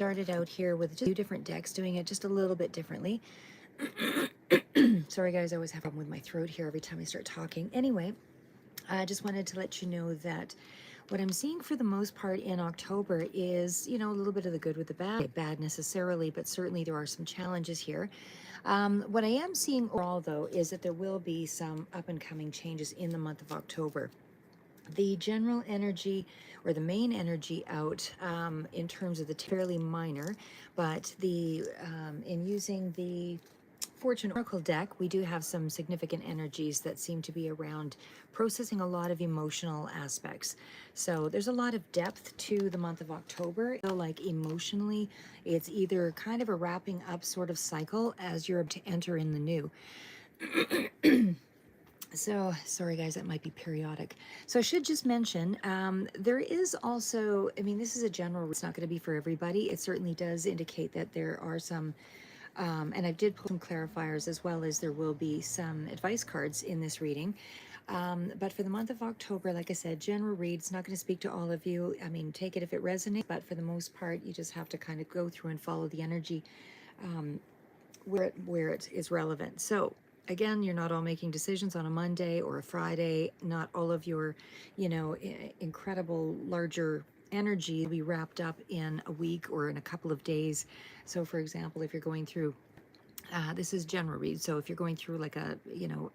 Started out here with just 2 different decks, doing it just a little bit differently. Sorry guys, I always have a problem with my throat here every time I start talking. Anyway, I just wanted to let you know that what I'm seeing for the most part in October is, a little bit of the good with the bad. Bad necessarily, but certainly there are some challenges here. What I am seeing overall, though, is that there will be some up and coming changes in the month of October. The general energy or the main energy out in terms of the fairly minor, but in using the Fortune Oracle deck, we do have some significant energies that seem to be around processing a lot of emotional aspects. So there's a lot of depth to the month of October. I feel like emotionally, it's either kind of a wrapping up sort of cycle as you're to enter in the new. So, sorry guys, that might be periodic. So I should just mention, there is also, this is a general, it's not going to be for everybody. It certainly does indicate that there are some, and I did pull some clarifiers as well as there will be some advice cards in this reading. But for the month of October, like I said, general read, it's not going to speak to all of you. Take it if it resonates, but for the most part, you just have to kind of go through and follow the energy where it is relevant. So again, you're not all making decisions on a Monday or a Friday. Not all of your, incredible larger energy will be wrapped up in a week or in a couple of days. So for example, if you're going through this is general read. So if you're going through like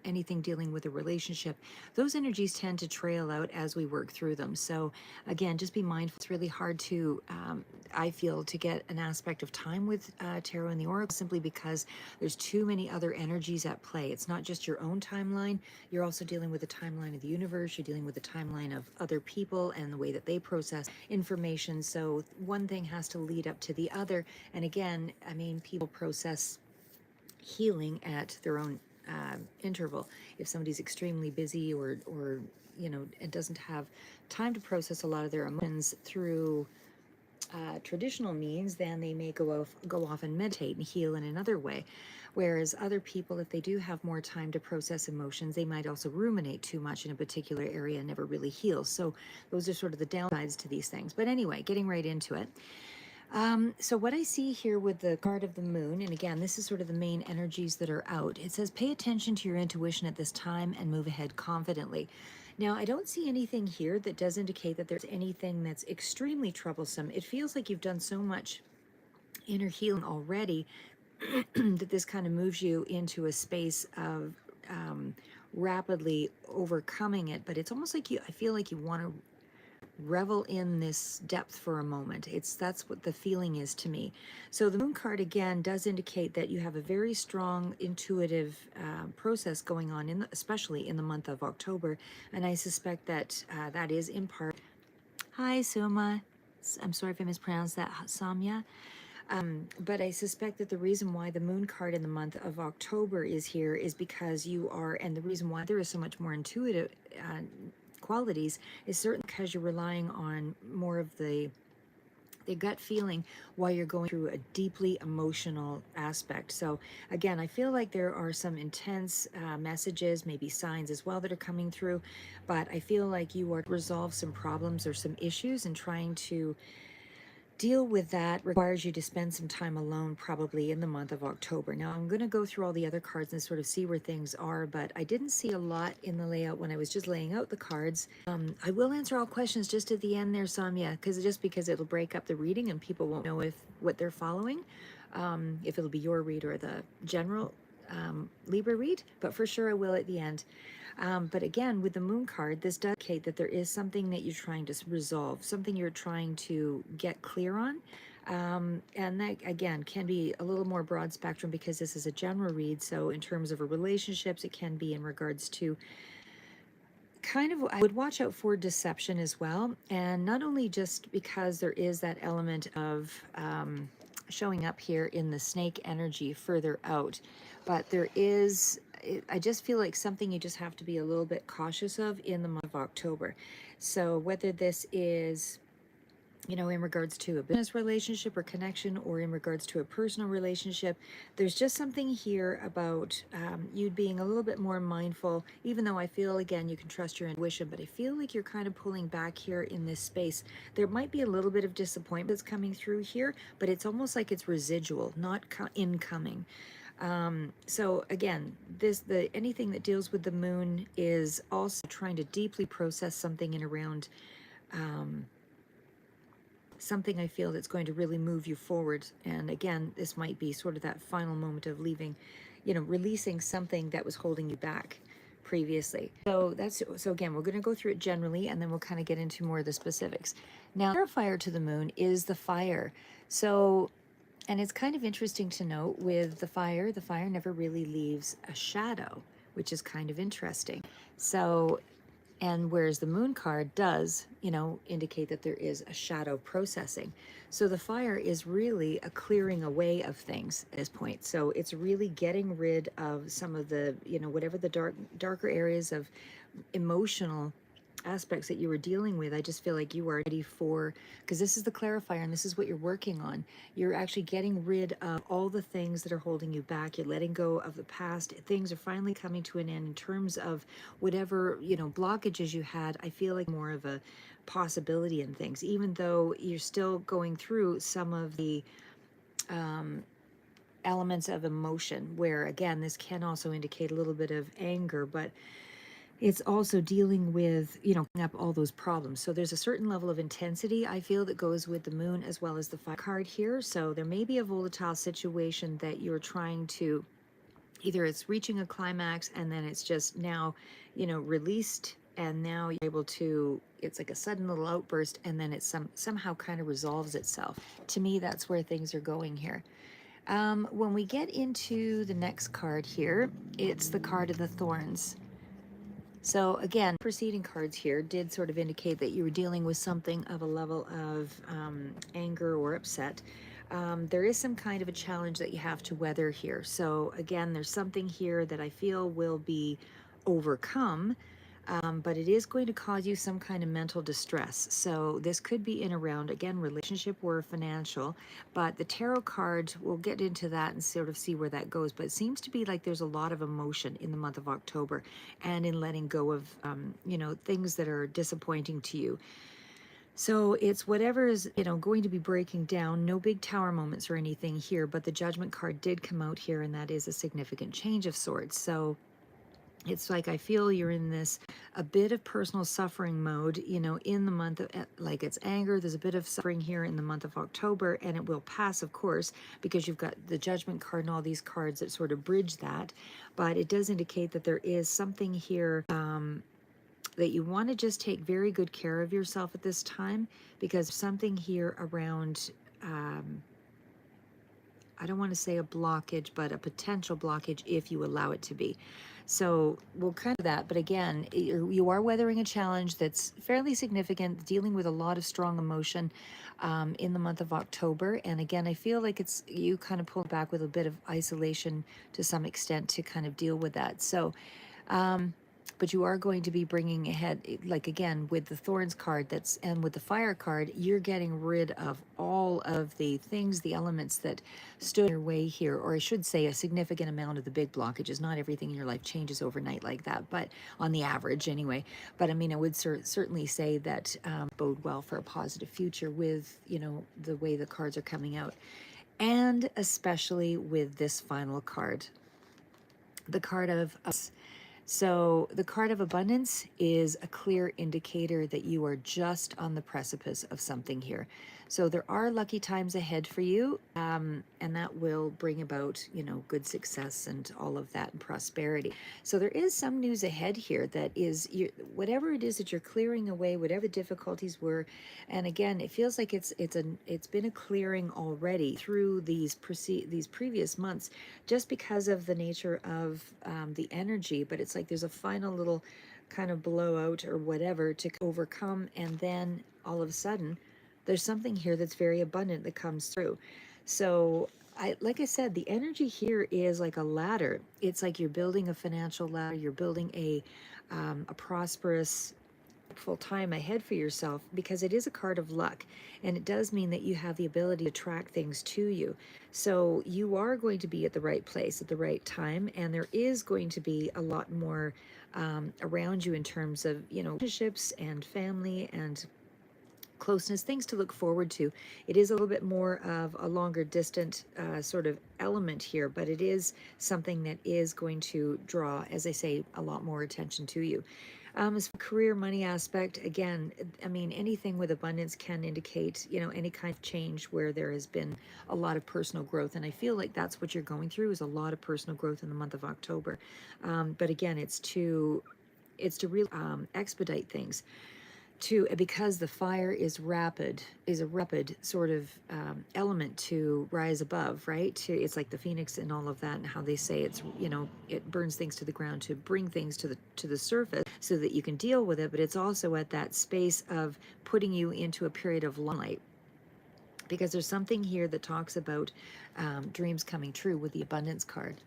anything dealing with a relationship, those energies tend to trail out as we work through them. So again, just be mindful. It's really hard to, I feel, to get an aspect of time with tarot and the oracle simply because there's too many other energies at play. It's not just your own timeline. You're also dealing with the timeline of the universe. You're dealing with the timeline of other people and the way that they process information. So one thing has to lead up to the other. And again, people process healing at their own interval. If somebody's extremely busy or and doesn't have time to process a lot of their emotions through traditional means, then they may go off and meditate and heal in another way. Whereas other people, if they do have more time to process emotions, they might also ruminate too much in a particular area and never really heal. So those are sort of the downsides to these things. But anyway, getting right into it. So what I see here with the card of the moon, and again, this is sort of the main energies that are out. It says, pay attention to your intuition at this time and move ahead confidently. Now, I don't see anything here that does indicate that there's anything that's extremely troublesome. It feels like you've done so much inner healing already that this kind of moves you into a space of rapidly overcoming it. But it's almost like I feel like you want to revel in this depth for a moment. That's what the feeling is to me. So the moon card again does indicate that you have a very strong intuitive process going on especially in the month of October, and I suspect that that is in part. Hi Soma, I'm sorry if I mispronounced that, Samya. But I suspect that the reason why the moon card in the month of October is here is because you are, and the reason why there is so much more intuitive qualities is certainly because you're relying on more of the gut feeling while you're going through a deeply emotional aspect. So again, I feel like there are some intense messages, maybe signs as well that are coming through, but I feel like you are to resolve some problems or some issues, and trying to deal with that requires you to spend some time alone probably in the month of October. Now I'm going to go through all the other cards and sort of see where things are, but I didn't see a lot in the layout when I was just laying out the cards. I will answer all questions just at the end there, Samya, because it'll break up the reading and people won't know what they're following, if it'll be your read or the general Libra read, but for sure I will at the end. But again, with the moon card, this does indicate that there is something that you're trying to resolve, something you're trying to get clear on. And that, again, can be a little more broad spectrum because this is a general read. So in terms of relationships, it can be in regards to I would watch out for deception as well. And not only just because there is that element of showing up here in the snake energy further out, but there is, I just feel like something you just have to be a little bit cautious of in the month of October. So whether this is in regards to a business relationship or connection, or in regards to a personal relationship. There's just something here about you being a little bit more mindful, even though I feel, again, you can trust your intuition, but I feel like you're kind of pulling back here in this space. There might be a little bit of disappointment that's coming through here, but it's almost like it's residual, not incoming. So again, the anything that deals with the moon is also trying to deeply process something in around something I feel that's going to really move you forward. And again, this might be sort of that final moment of leaving, releasing something that was holding you back previously. So again, we're going to go through it generally, and then we'll kind of get into more of the specifics. Now, clarifier to the moon is the fire. So, and it's kind of interesting to note with the fire never really leaves a shadow, which is kind of interesting. So, and whereas the moon card does, indicate that there is a shadow processing. So the fire is really a clearing away of things at this point. So it's really getting rid of some of the, whatever the darker areas of emotional aspects that you were dealing with. I just feel like you are ready for, because this is the clarifier and this is what you're working on. You're actually getting rid of all the things that are holding you back. You're letting go of the past. Things are finally coming to an end in terms of whatever, blockages you had. I feel like more of a possibility in things, even though you're still going through some of the elements of emotion, where again, this can also indicate a little bit of anger, but it's also dealing with, up all those problems. So there's a certain level of intensity I feel that goes with the moon as well as the fire card here. So there may be a volatile situation that you're trying to, either it's reaching a climax and then it's just now, released, and now you're able to, it's like a sudden little outburst, and then it somehow kind of resolves itself. To me, that's where things are going here. When we get into the next card here, it's the card of the thorns. So again, preceding cards here did sort of indicate that you were dealing with something of a level of anger or upset. There is some kind of a challenge that you have to weather here. So again, there's something here that I feel will be overcome, but it is going to cause you some kind of mental distress. So this could be in around, again, relationship or financial, but the tarot card, we'll get into that and sort of see where that goes. But it seems to be like there's a lot of emotion in the month of October, and in letting go of, things that are disappointing to you. So it's whatever is, going to be breaking down. No big tower moments or anything here, but the Judgment card did come out here, and that is a significant change of sorts. So it's like I feel you're in this a bit of personal suffering mode, in the month of, like, it's anger. There's a bit of suffering here in the month of October, and it will pass, of course, because you've got the Judgment card and all these cards that sort of bridge that. But it does indicate that there is something here that you want to just take very good care of yourself at this time, because something here around, I don't want to say a blockage, but a potential blockage if you allow it to be. So we'll kind of that. But again, you are weathering a challenge that's fairly significant, dealing with a lot of strong emotion in the month of October. And again, I feel like it's you kind of pull back with a bit of isolation to some extent to kind of deal with that. So but you are going to be bringing ahead, like again with the thorns card, that's, and with the fire card, you're getting rid of all of the things, the elements that stood in your way here, or I should say a significant amount of the big blockages. Not everything in your life changes overnight like that, but on the average anyway. But I mean, I would certainly say that bode well for a positive future with, the way the cards are coming out, and especially with this final card, the card of us. So the card of abundance is a clear indicator that you are just on the precipice of something here. So there are lucky times ahead for you, and that will bring about, good success and all of that, and prosperity. So there is some news ahead here that is, whatever it is that you're clearing away, whatever the difficulties were. And again, it feels like it's been a clearing already through these previous months, just because of the nature of the energy. But it's like there's a final little kind of blowout or whatever to overcome, and then all of a sudden there's something here that's very abundant that comes through. So like I said, the energy here is like a ladder. It's like you're building a financial ladder, you're building a prosperous full time ahead for yourself, because it is a card of luck, and it does mean that you have the ability to attract things to you. So you are going to be at the right place at the right time, and there is going to be a lot more around you in terms of, relationships and family and closeness, things to look forward to. It is a little bit more of a longer distant sort of element here, but it is something that is going to draw, as I say, a lot more attention to you. As for career money aspect, again, I mean, anything with abundance can indicate, any kind of change where there has been a lot of personal growth. And I feel like that's what you're going through, is a lot of personal growth in the month of October. But again, it's to really expedite things, because the fire is a rapid sort of element to rise above, right? It's like the phoenix and all of that, and how they say it's, it burns things to the ground to bring things to the surface so that you can deal with it. But it's also at that space of putting you into a period of light, because there's something here that talks about dreams coming true with the abundance card.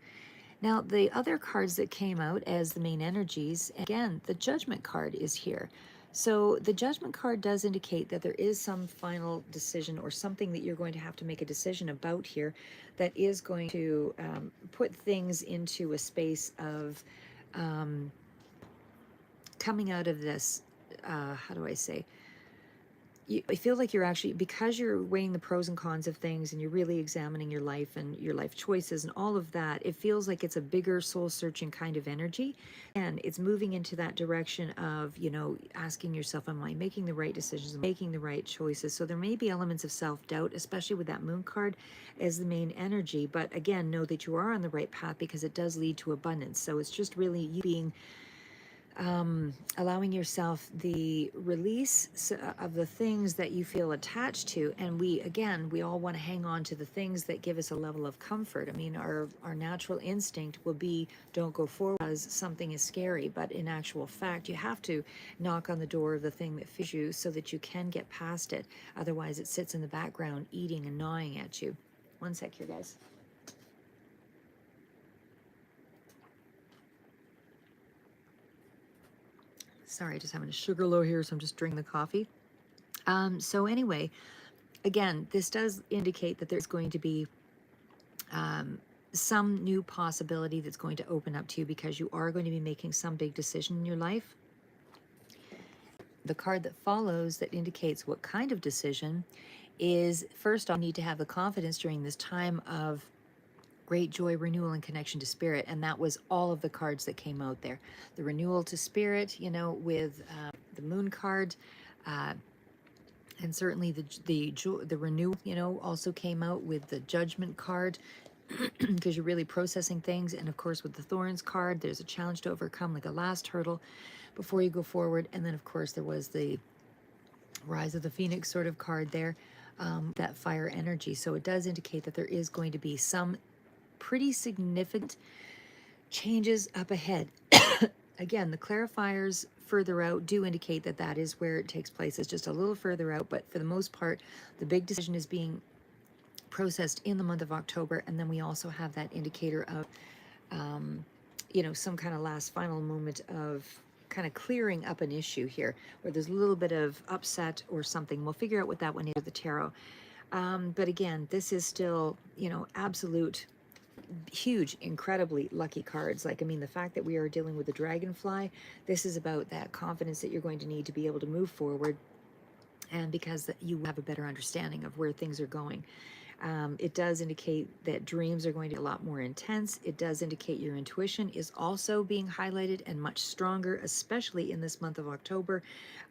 Now, the other cards that came out as the main energies, again, the Judgment card is here. So the Judgment card does indicate that there is some final decision or something that you're going to have to make a decision about here that is going to put things into a space of coming out of this, how do I say, I feel like you're actually, because you're weighing the pros and cons of things, and you're really examining your life and your life choices and all of that, it feels like it's a bigger soul searching kind of energy. And it's moving into that direction of, asking yourself, am I making the right decisions, making the right choices? So there may be elements of self-doubt, especially with that moon card as the main energy. But again, know that you are on the right path, because it does lead to abundance. So it's just really you being allowing yourself the release of the things that you feel attached to. And we all want to hang on to the things that give us a level of comfort. I mean, our natural instinct will be, don't go forward because something is scary. But in actual fact, you have to knock on the door of the thing that fears you so that you can get past it. Otherwise, it sits in the background eating and gnawing at you. One sec here, guys. Sorry, just having a sugar low here, so I'm just drinking the coffee. So anyway, again, this does indicate that there's going to be some new possibility that's going to open up to you, because you are going to be making some big decision in your life. The card that follows that indicates what kind of decision is, first off, you need to have the confidence during this time of great joy, renewal, and connection to spirit. And that was all of the cards that came out there. The renewal to spirit, with the moon card, and certainly the renewal, also came out with the Judgment card, because you're really processing things. And of course, with the Thorns card, there's a challenge to overcome, like a last hurdle before you go forward. And then, of course, there was the Rise of the Phoenix sort of card there, that fire energy. So it does indicate that there is going to be some pretty significant changes up ahead. Again, the clarifiers further out do indicate that that is where it takes place. It's just a little further out, but for the most part, the big decision is being processed in the month of October. And then we also have that indicator of, some kind of last final moment of kind of clearing up an issue here, where there's a little bit of upset or something. We'll figure out what that one is with the tarot. But again, this is still, absolute huge, incredibly lucky cards. Like, I mean, the fact that we are dealing with the dragonfly, this is about that confidence that you're going to need to be able to move forward, and because you have a better understanding of where things are going. It does indicate that dreams are going to be a lot more intense. It does indicate your intuition is also being highlighted and much stronger, especially in this month of October.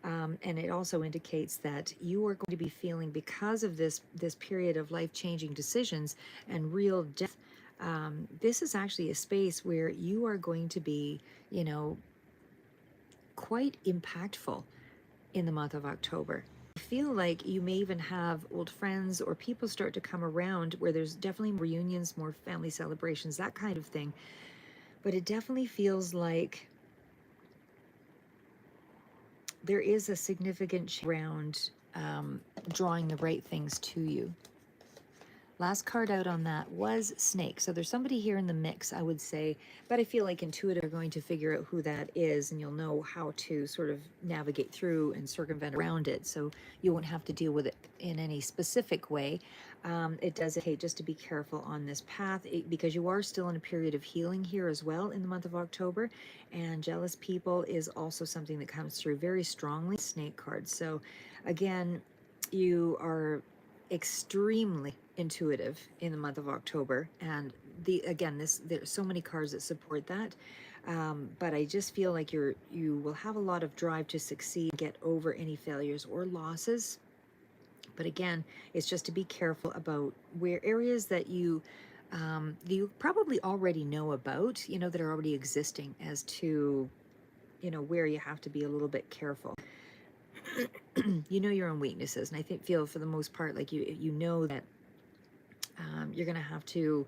And it also indicates that you are going to be feeling, because of this period of life-changing decisions and real death, this is actually a space where you are going to be, quite impactful in the month of October. I feel like you may even have old friends or people start to come around, where there's definitely reunions, more family celebrations, that kind of thing. But it definitely feels like there is a significant around drawing the right things to you. Last card out on that was Snake. So there's somebody here in the mix, I would say, but I feel like intuitive are going to figure out who that is, and you'll know how to sort of navigate through and circumvent around it. So you won't have to deal with it in any specific way. It does indicate just to be careful on this path because you are still in a period of healing here as well in the month of October. And jealous people is also something that comes through very strongly. Snake cards. So again, you are extremely intuitive in the month of October, and there's so many cards that support that. But I just feel like you will have a lot of drive to succeed, get over any failures or losses. But again, it's just to be careful about where areas that you probably already know about, that are already existing, as to where you have to be a little bit careful. You know your own weaknesses, and I feel for the most part like you know that you're going to have to.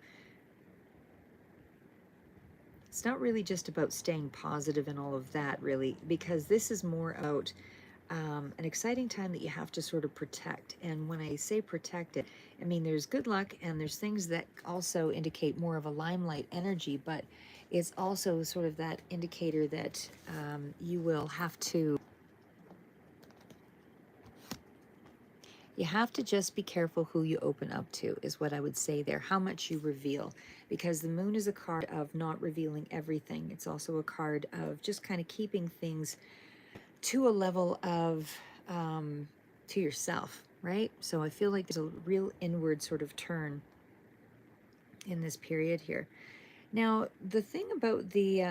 It's not really just about staying positive and all of that, really, because this is more about an exciting time that you have to sort of protect. And when I say protect it, I mean there's good luck and there's things that also indicate more of a limelight energy, but it's also sort of that indicator that you will have to. You have to just be careful who you open up to, is what I would say there, how much you reveal. Because the moon is a card of not revealing everything. It's also a card of just kind of keeping things to a level of, to yourself, right? So I feel like there's a real inward sort of turn in this period here. Now, the thing about the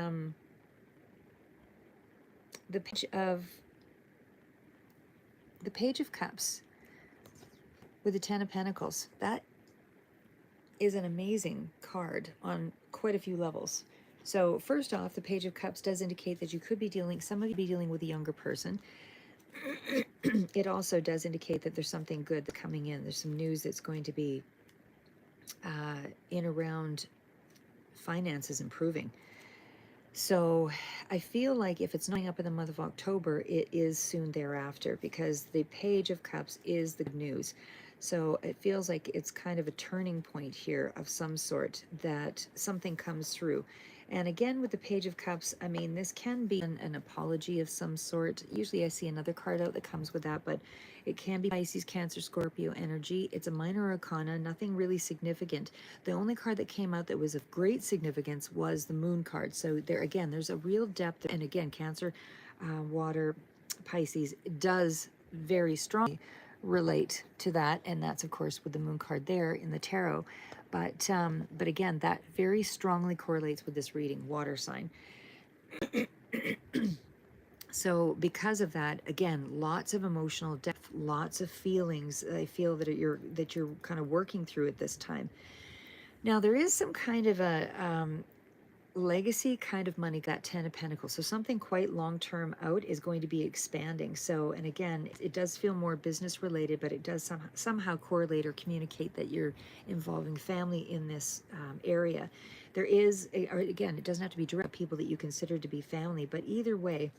Page of Cups with the Ten of Pentacles, that is an amazing card on quite a few levels. So first off, the Page of Cups does indicate that some of you be dealing with a younger person. It also does indicate that there's something good that's coming in. There's some news that's going to be in around finances improving. So I feel like if it's not up in the month of October, it is soon thereafter, because the Page of Cups is the good news. So it feels like it's kind of a turning point here of some sort, that something comes through. And again, with the Page of Cups, I mean, this can be an apology of some sort. Usually I see another card out that comes with that, but it can be Pisces, Cancer, Scorpio energy. It's a minor arcana, nothing really significant. The only card that came out that was of great significance was the Moon card. So there, again, there's a real depth. And again, Cancer, water, Pisces does very strongly relate to that, and that's of course with the Moon card there in the tarot. But again, that very strongly correlates with this reading, water sign. So because of that, again, lots of emotional depth, lots of feelings. I feel that you're kind of working through at this time. Now there is some kind of a legacy kind of money, that Ten of Pentacles. So something quite long-term out is going to be expanding. So, and again, it does feel more business related, but it does somehow correlate or communicate that you're involving family in this area. There is, again, it doesn't have to be direct people that you consider to be family, but either way,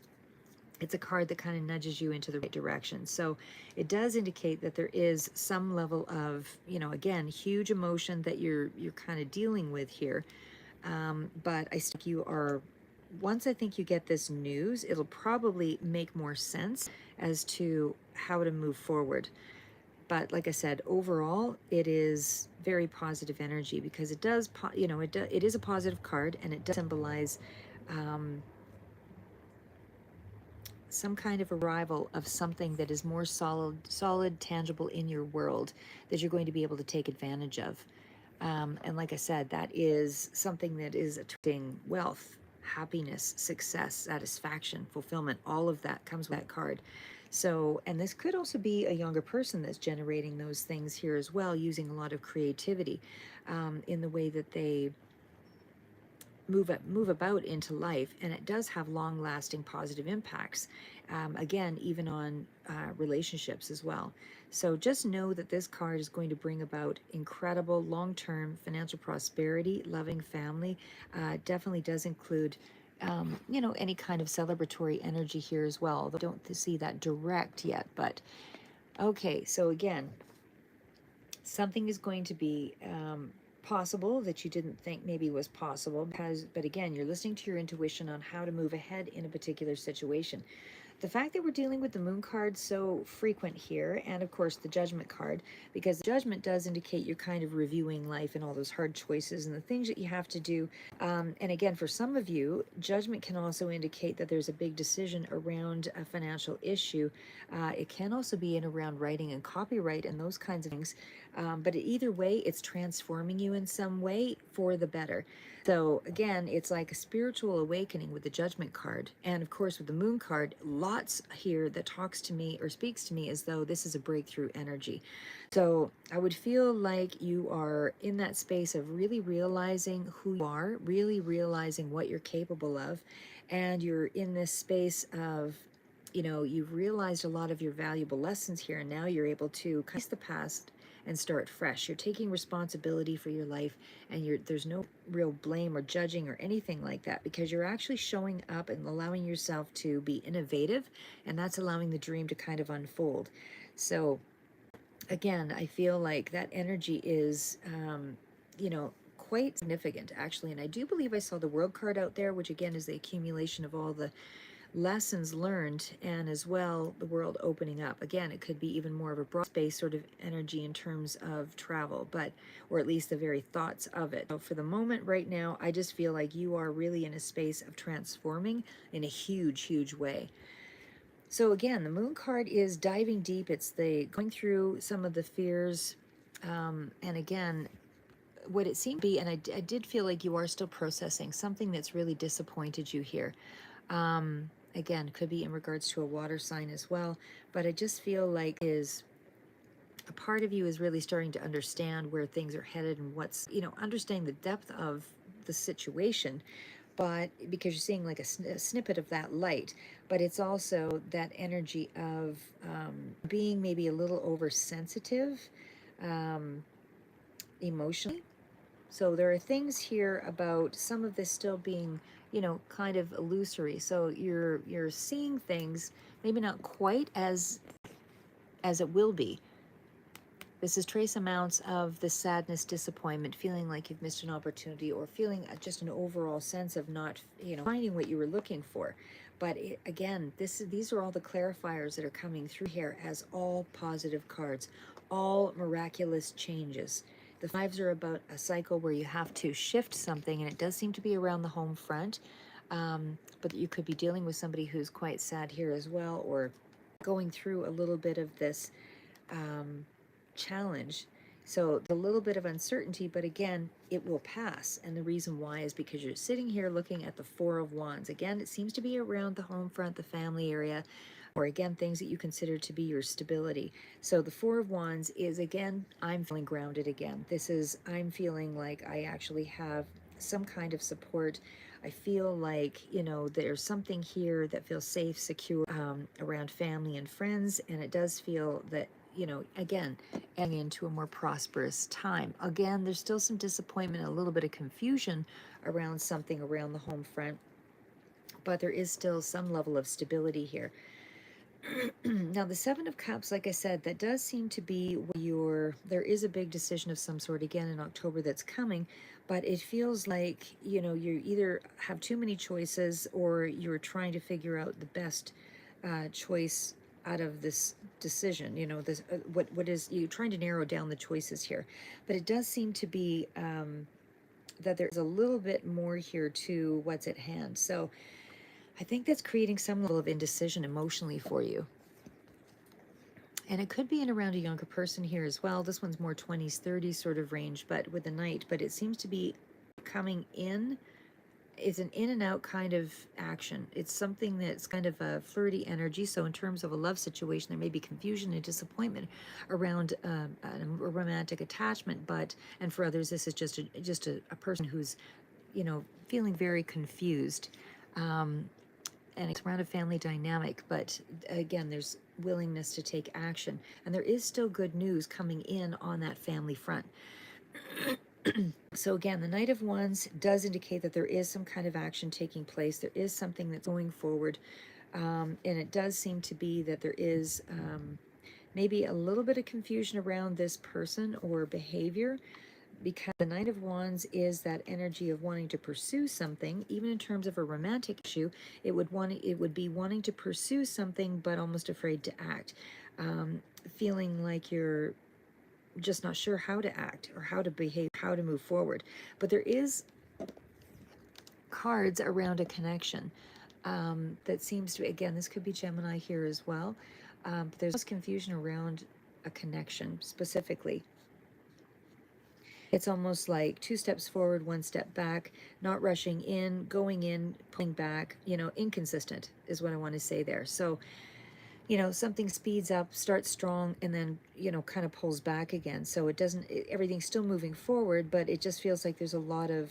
it's a card that kind of nudges you into the right direction. So it does indicate that there is some level of, again, huge emotion that you're kind of dealing with here. But I think once I think you get this news, it'll probably make more sense as to how to move forward. But like I said, overall, it is very positive energy, because it does, it is a positive card, and it does symbolize some kind of arrival of something that is more solid, tangible in your world that you're going to be able to take advantage of. And like I said, that is something that is attracting wealth, happiness, success, satisfaction, fulfillment. All of that comes with that card. So, and this could also be a younger person that's generating those things here as well, using a lot of creativity in the way that they move about into life. And it does have long-lasting positive impacts, again, even on relationships as well. So just know that this card is going to bring about incredible long-term financial prosperity, loving family. Definitely does include any kind of celebratory energy here as well, although I don't see that direct yet. But okay, so again, something is going to be possible that you didn't think maybe was possible, because, but again, you're listening to your intuition on how to move ahead in a particular situation. The fact that we're dealing with the moon card so frequent here, and of course the judgment card, because the judgment does indicate you're kind of reviewing life and all those hard choices and the things that you have to do. And again, for some of you, judgment can also indicate that there's a big decision around a financial issue. It can also be in around writing and copyright and those kinds of things. But either way, it's transforming you in some way for the better. So again, it's like a spiritual awakening with the judgment card. And of course, with the moon card, lots here that talks to me or speaks to me as though this is a breakthrough energy. So I would feel like you are in that space of really realizing who you are, really realizing what you're capable of. And you're in this space of, you've realized a lot of your valuable lessons here. And now you're able to face the past and start fresh. You're taking responsibility for your life, and there's no real blame or judging or anything like that, because you're actually showing up and allowing yourself to be innovative, and that's allowing the dream to kind of unfold. So again, I feel like that energy is quite significant actually. And I do believe I saw the world card out there, which again is the accumulation of all the lessons learned, and as well the world opening up. Again, it could be even more of a broad space sort of energy in terms of travel, but or at least the very thoughts of it. So for the moment right now, I just feel like you are really in a space of transforming in a huge way. So again, the moon card is diving deep. It's the going through some of the fears, and again, what it seemed to be, and I did feel like you are still processing something that's really disappointed you here. Again, could be in regards to a water sign as well, but I just feel like is a part of you is really starting to understand where things are headed and what's, understanding the depth of the situation, but because you're seeing like a snippet of that light, but it's also that energy of being maybe a little oversensitive emotionally. So there are things here about some of this still being, kind of illusory. So you're seeing things maybe not quite as it will be. This is trace amounts of the sadness, disappointment, feeling like you've missed an opportunity, or feeling just an overall sense of not, finding what you were looking for. But again, these are all the clarifiers that are coming through here as all positive cards, all miraculous changes. The fives are about a cycle where you have to shift something, and it does seem to be around the home front. But you could be dealing with somebody who's quite sad here as well, or going through a little bit of this challenge. So a little bit of uncertainty, but again, it will pass. And the reason why is because you're sitting here looking at the Four of Wands. Again, it seems to be around the home front, the family area, or again, things that you consider to be your stability. So the Four of Wands is, again, I'm feeling grounded again. I'm feeling like I actually have some kind of support. I feel like, there's something here that feels safe, secure, around family and friends. And it does feel that, again, getting into a more prosperous time. Again, there's still some disappointment, a little bit of confusion around something around the home front, but there is still some level of stability here. Now, the Seven of Cups, like I said, that does seem to be there is a big decision of some sort again in October that's coming, but it feels like, you either have too many choices, or you're trying to figure out the best choice out of this decision. This what is you trying to narrow down the choices here, but it does seem to be that there's a little bit more here to what's at hand. So I think that's creating some level of indecision emotionally for you. And it could be in around a younger person here as well. This one's more 20s, 30s sort of range, but with the Knight. But it seems to be coming in. It's an in and out kind of action. It's something that's kind of a flirty energy. So in terms of a love situation, there may be confusion and disappointment around a romantic attachment. And for others, this is just a person who's, feeling very confused. And it's around a family dynamic, but again, there's willingness to take action, and there is still good news coming in on that family front. So again, the Knight of Wands does indicate that there is some kind of action taking place. There is something that's going forward, and it does seem to be that there is maybe a little bit of confusion around this person or behavior, because the Knight of Wands is that energy of wanting to pursue something. Even in terms of a romantic issue, it would be wanting to pursue something but almost afraid to act, feeling like you're just not sure how to act or how to behave, how to move forward. But there is cards around a connection, that seems to, again, this could be Gemini here as well, but there's confusion around a connection specifically. It's almost like 2 steps forward, 1 step back, not rushing in, going in, pulling back, inconsistent is what I want to say there. So, something speeds up, starts strong, and then, kind of pulls back again. So it doesn't, everything's still moving forward, but it just feels like there's a lot of,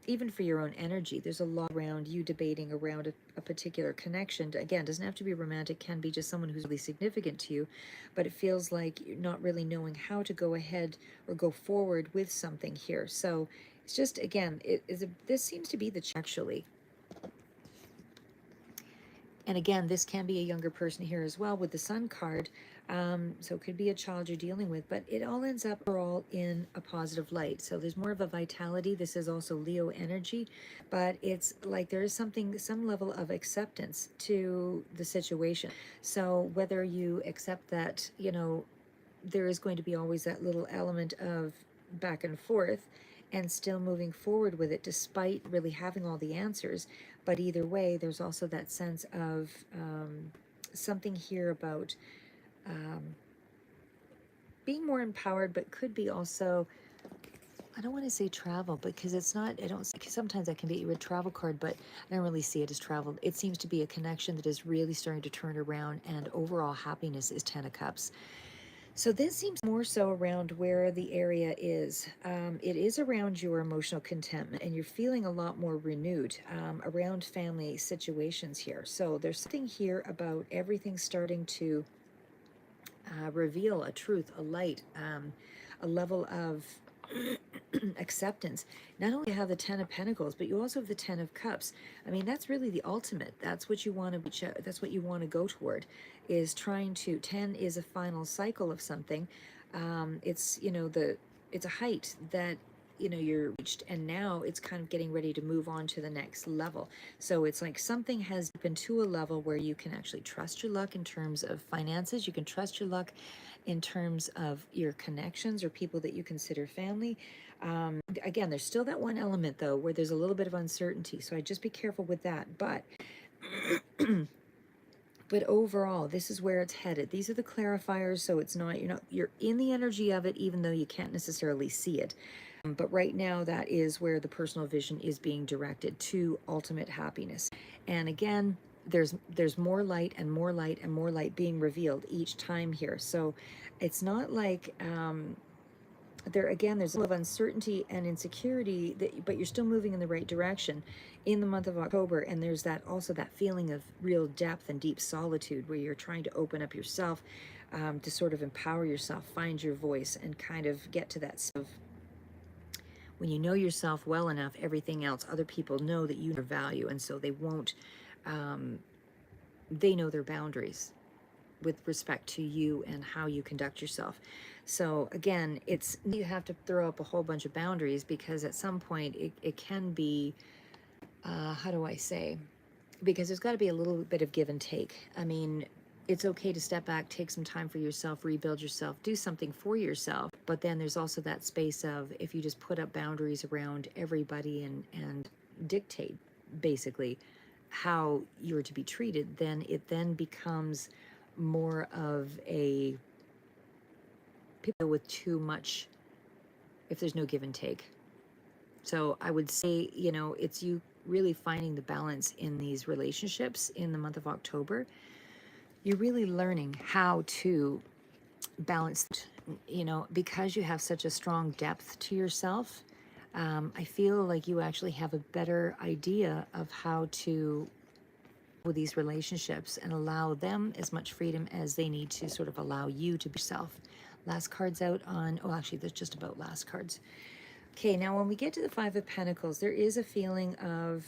even for your own energy, there's a lot around you debating around a particular connection. Again, doesn't have to be romantic, can be just someone who's really significant to you, but it feels like you're not really knowing how to go ahead or go forward with something here. So it's just, again, this seems to be the actually. And again, this can be a younger person here as well with the Sun card. So it could be a child you're dealing with, but it all ends up overall in a positive light. So there's more of a vitality. This is also Leo energy, but it's like there is some level of acceptance to the situation. So whether you accept that, there is going to be always that little element of back and forth and still moving forward with it despite really having all the answers. But either way, there's also that sense of something here about being more empowered, but could be also, I don't want to say travel, because it's not, I don't, sometimes that can be a travel card, but I don't really see it as travel. It seems to be a connection that is really starting to turn around, and overall happiness is 10 of Cups. So this seems more so around where the area is. It is around your emotional contentment, and you're feeling a lot more renewed around family situations here. So there's something here about everything starting to reveal a truth, a light, a level of acceptance. Not only have the 10 of Pentacles, but you also have the 10 of Cups. I mean, that's really the ultimate. That's what you want to, that's what you want to go toward, is trying to, 10 is a final cycle of something. It's, it's a height that, you're reached, and now it's kind of getting ready to move on to the next level. So it's like something has been to a level where you can actually trust your luck in terms of finances. You can trust your luck in terms of your connections or people that you consider family. Again, there's still that one element though where there's a little bit of uncertainty, so I'd just be careful with that. But but overall, this is where it's headed. These are the clarifiers, so it's not, you're in the energy of it, even though you can't necessarily see it. But right now, that is where the personal vision is being directed to ultimate happiness. And again, there's more light and more light and more light being revealed each time here. So it's not like there's a lot of uncertainty and insecurity, but you're still moving in the right direction in the month of October. And there's that also that feeling of real depth and deep solitude where you're trying to open up yourself, to sort of empower yourself, find your voice, and kind of get to that of when you know yourself well enough, everything else, other people know that you know value, and so they won't, they know their boundaries with respect to you and how you conduct yourself. So again, you have to throw up a whole bunch of boundaries, because at some point it can be, how do I say, because there's got to be a little bit of give and take. I mean, it's okay to step back, take some time for yourself, rebuild yourself, do something for yourself. But then there's also that space of, if you just put up boundaries around everybody and dictate basically how you're to be treated, then it then becomes more of a people with too much if there's no give and take. So I would say, it's you really finding the balance in these relationships in the month of October. You're really learning how to balance, because you have such a strong depth to yourself. I feel like you actually have a better idea of how to with these relationships and allow them as much freedom as they need to sort of allow you to be yourself. Last card's out on, oh, actually, that's just about last cards. Okay, now when we get to the Five of Pentacles, there is a feeling of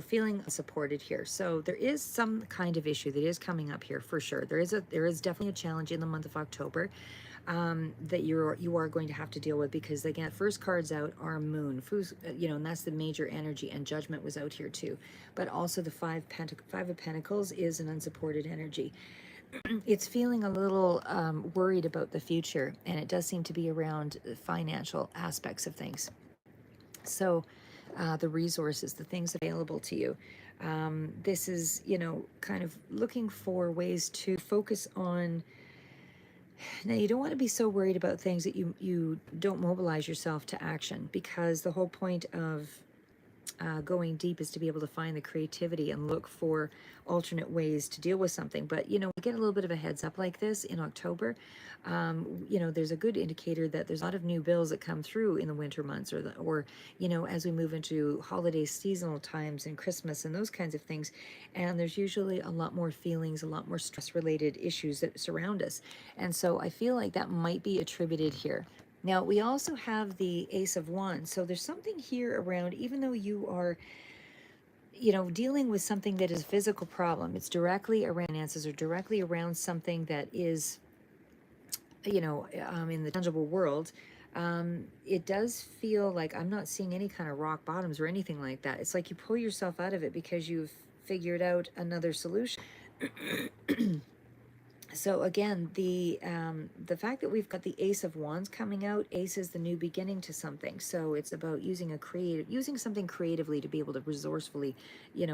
feeling supported here. So there is some kind of issue that is coming up here for sure. There is definitely a challenge in the month of October, that you are going to have to deal with, because again, first cards out are Moon, and that's the major energy, and Judgment was out here too. But also the Five of Pentacles is an unsupported energy. It's feeling a little worried about the future, and it does seem to be around financial aspects of things. So the resources, the things available to you. This is, kind of looking for ways to focus on. Now, you don't want to be so worried about things that you don't mobilize yourself to action, because the whole point of going deep is to be able to find the creativity and look for alternate ways to deal with something. But we get a little bit of a heads up like this in October. There's a good indicator that there's a lot of new bills that come through in the winter months, or as we move into holiday seasonal times and Christmas and those kinds of things. And there's usually a lot more feelings, a lot more stress related issues that surround us. And so I feel like that might be attributed here. Now, we also have the Ace of Wands. So there's something here around, even though you are, dealing with something that is a physical problem, it's directly around finances, or directly around something that is, in the tangible world. It does feel like I'm not seeing any kind of rock bottoms or anything like that. It's like you pull yourself out of it because you've figured out another solution. So again, the fact that we've got the Ace of Wands coming out, Ace is the new beginning to something. So it's about using something creatively to be able to resourcefully,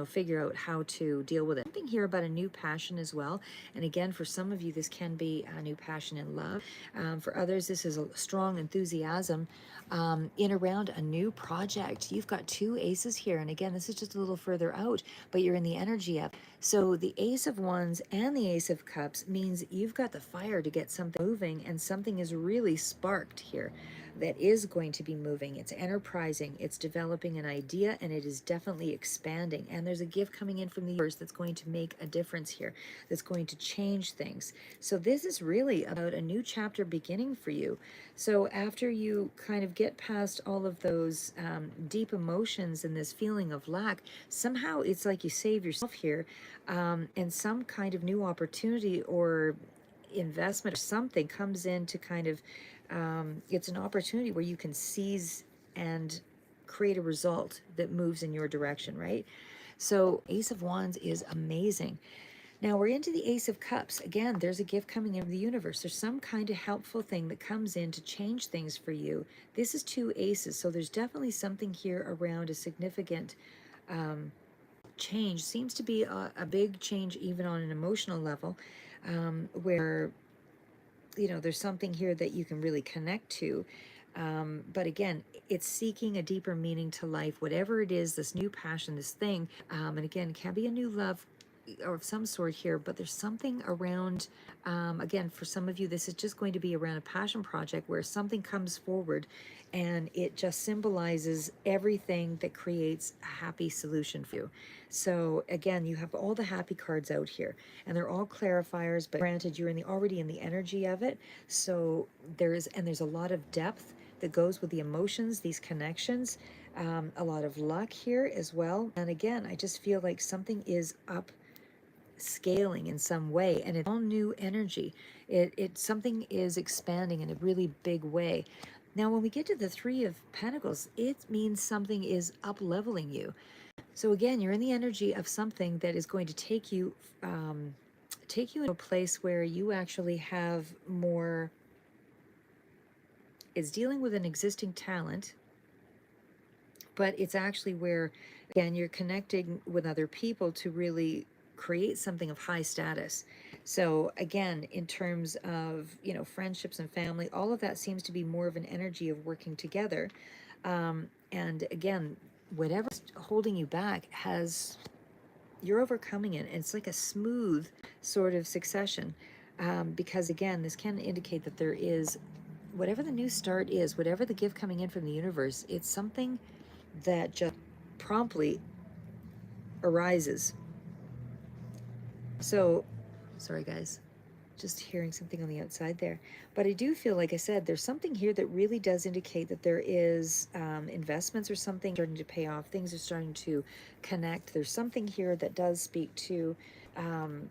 figure out how to deal with it. Something here about a new passion as well. And again, for some of you, this can be a new passion in love. For others, this is a strong enthusiasm in around a new project. You've got two aces here, and again, this is just a little further out, but you're in the energy of. So the Ace of Wands and the Ace of Cups means you've got the fire to get something moving, and something is really sparked here that is going to be moving. It's enterprising, it's developing an idea, and it is definitely expanding. And there's a gift coming in from the universe that's going to make a difference here, that's going to change things. So this is really about a new chapter beginning for you. So after you kind of get past all of those deep emotions and this feeling of lack, somehow it's like you save yourself here, and some kind of new opportunity or investment or something comes in to kind of, it's an opportunity where you can seize and create a result that moves in your direction, right? So Ace of Wands is amazing. Now we're into the Ace of Cups. Again, there's a gift coming in from the universe. There's some kind of helpful thing that comes in to change things for you. This is two aces, so there's definitely something here around a significant change. Seems to be a big change even on an emotional level, where there's something here that you can really connect to. But again, it's seeking a deeper meaning to life, whatever it is, this new passion, this thing. And again, it can be a new love or of some sort here, but there's something around, again, for some of you, this is just going to be around a passion project where something comes forward and it just symbolizes everything that creates a happy solution for you. So again, you have all the happy cards out here, and they're all clarifiers, but granted, you're already in the energy of it. So there's a lot of depth that goes with the emotions, these connections, a lot of luck here as well. And again, I just feel like something is up scaling in some way, and it's all new energy. It something is expanding in a really big way. Now when we get to the Three of Pentacles, it means something is up leveling you. So again, you're in the energy of something that is going to take you into a place where you actually have more. It's dealing with an existing talent, but it's actually where, again, you're connecting with other people to really create something of high status. So again, in terms of, friendships and family, all of that seems to be more of an energy of working together. And again, whatever's holding you back you're overcoming it. And it's like a smooth sort of succession. Because again, this can indicate that there is, whatever the new start is, whatever the gift coming in from the universe, it's something that just promptly arises. So, sorry guys. Just hearing something on the outside there. But I do feel, like I said, there's something here that really does indicate that there is investments or something starting to pay off. Things are starting to connect. There's something here that does speak to um,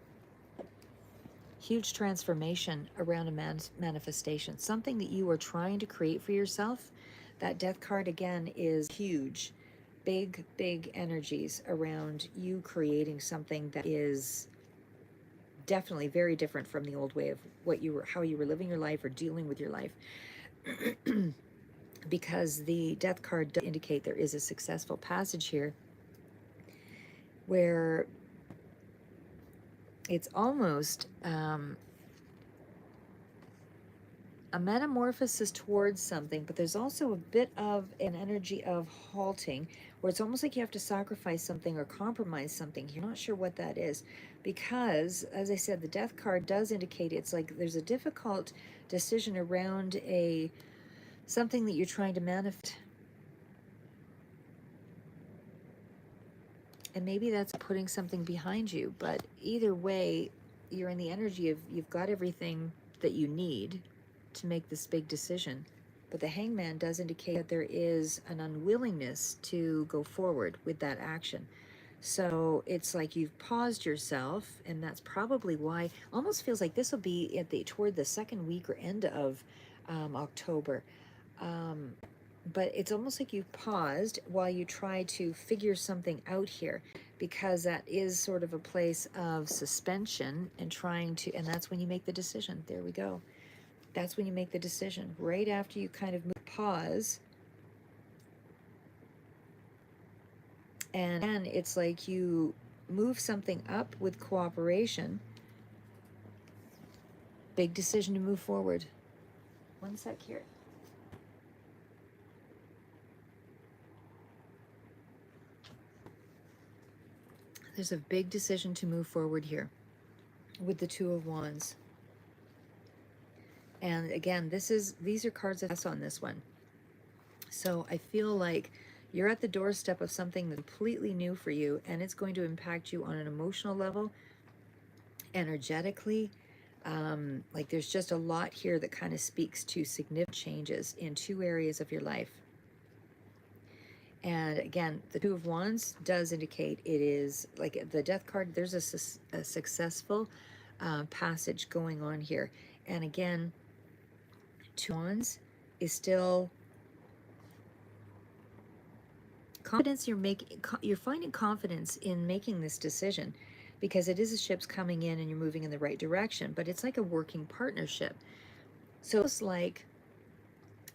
huge transformation around a manifestation, something that you are trying to create for yourself. That death card again is huge, big energies around you creating something that is definitely very different from the old way of how you were living your life or dealing with your life. Because the death card does indicate there is a successful passage here where it's almost a metamorphosis towards something, but there's also a bit of an energy of halting, where it's almost like you have to sacrifice something or compromise something. You're not sure what that is, because, as I said, the death card does indicate it's like there's a difficult decision around something that you're trying to manifest. And maybe that's putting something behind you, but either way, you're in the energy of you've got everything that you need to make this big decision. But the hangman does indicate that there is an unwillingness to go forward with that action. So it's like you've paused yourself, and that's probably why. Almost feels like this will be toward the second week or end of October. Um, but it's almost like you've paused while you try to figure something out here, because that is sort of a place of suspension and trying to, and that's when you make the decision. There we go. That's when you make the decision, right after you kind of pause. And it's like you move something up with cooperation. Big decision to move forward. One sec here. There's a big decision to move forward here with the Two of Wands. And again, these are cards of S on this one. So I feel like you're at the doorstep of something that's completely new for you, and it's going to impact you on an emotional level, energetically. Like there's just a lot here that kind of speaks to significant changes in two areas of your life. And again, the Two of Wands does indicate it is like the Death card. There's a successful passage going on here. And again, Two of Wands is still confidence. You're finding confidence in making this decision, because it is a ship's coming in and you're moving in the right direction, but it's like a working partnership. So it's like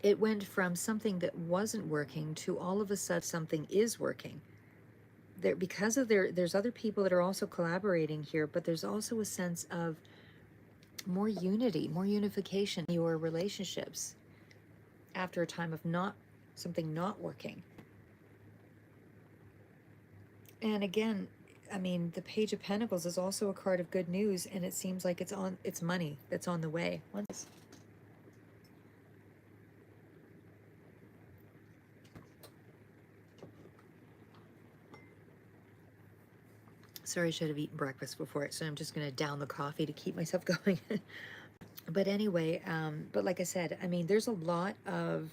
it went from something that wasn't working to all of a sudden something is working. There's other people that are also collaborating here, but there's also a sense of more unity, more unification in your relationships after a time of something not working. And again, I mean, the Page of Pentacles is also a card of good news, and it seems like it's money that's on the way. Sorry, I should have eaten breakfast before it, so I'm just going to down the coffee to keep myself going. But anyway, but like I said, I mean, there's a lot of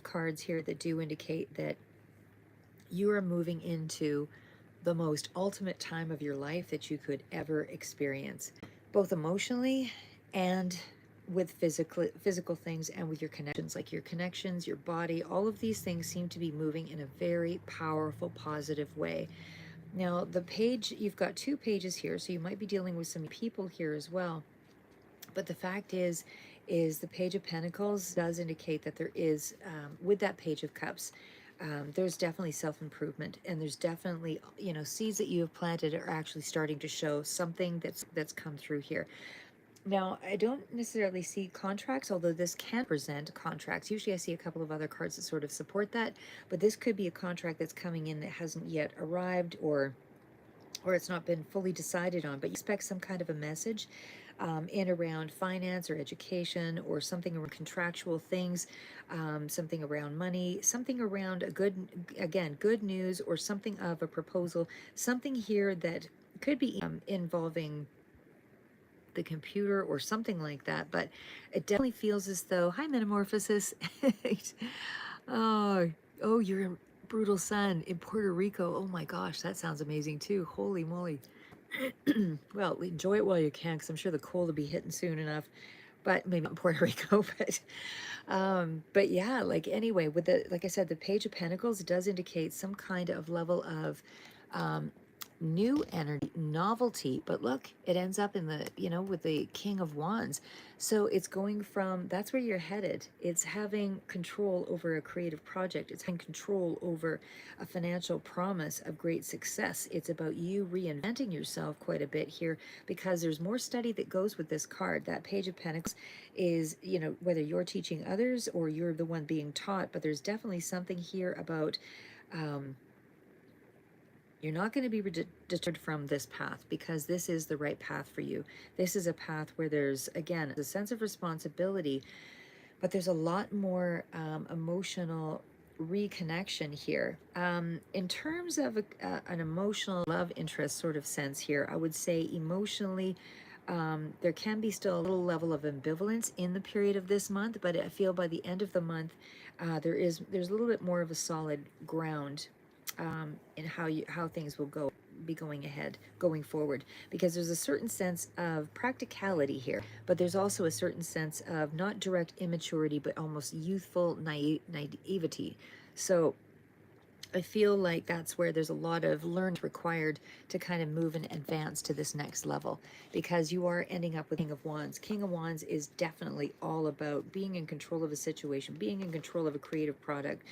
cards here that do indicate that you are moving into the most ultimate time of your life that you could ever experience, both emotionally and with physical things, and with your connections, like your connections, your body. All of these things seem to be moving in a very powerful, positive way. Now, the page, you've got two pages here, so you might be dealing with some people here as well. But the fact is the Page of Pentacles does indicate that there is, with that Page of Cups, there's definitely self-improvement, and there's definitely, seeds that you have planted are actually starting to show something that's come through here. Now, I don't necessarily see contracts, although this can present contracts. Usually I see a couple of other cards that sort of support that, but this could be a contract that's coming in that hasn't yet arrived, or it's not been fully decided on, but you expect some kind of a message in around finance or education, or something around contractual things, something around money, something around good news, or something of a proposal, something here that could be involving the computer or something like that, but it definitely feels as though, hi, Metamorphosis. Oh, oh, your brutal sun in Puerto Rico. Oh my gosh, that sounds amazing too. Holy moly. Well, enjoy it while you can, because I'm sure the cold will be hitting soon enough. But maybe not in Puerto Rico, but yeah, like anyway, with the, like I said, the Page of Pentacles does indicate some kind of level of um, new energy, novelty. But look, it ends up in the, with the King of Wands. So it's going from, that's where you're headed. It's having control over a creative project. It's having control over a financial promise of great success. It's about you reinventing yourself quite a bit here, because there's more study that goes with this card. That Page of Pentacles is, whether you're teaching others or you're the one being taught, but there's definitely something here about, you're not going to be deterred from this path, because this is the right path for you. This is a path where there's, again, a sense of responsibility, but there's a lot more emotional reconnection here. In terms of an emotional love interest sort of sense here, I would say emotionally, there can be still a little level of ambivalence in the period of this month, but I feel by the end of the month, there's a little bit more of a solid ground in how things will be going ahead, going forward, because there's a certain sense of practicality here, but there's also a certain sense of not direct immaturity, but almost youthful naivety. So I feel like that's where there's a lot of learning required to kind of move and advance to this next level, because you are ending up with King of Wands. King of Wands is definitely all about being in control of a situation, being in control of a creative product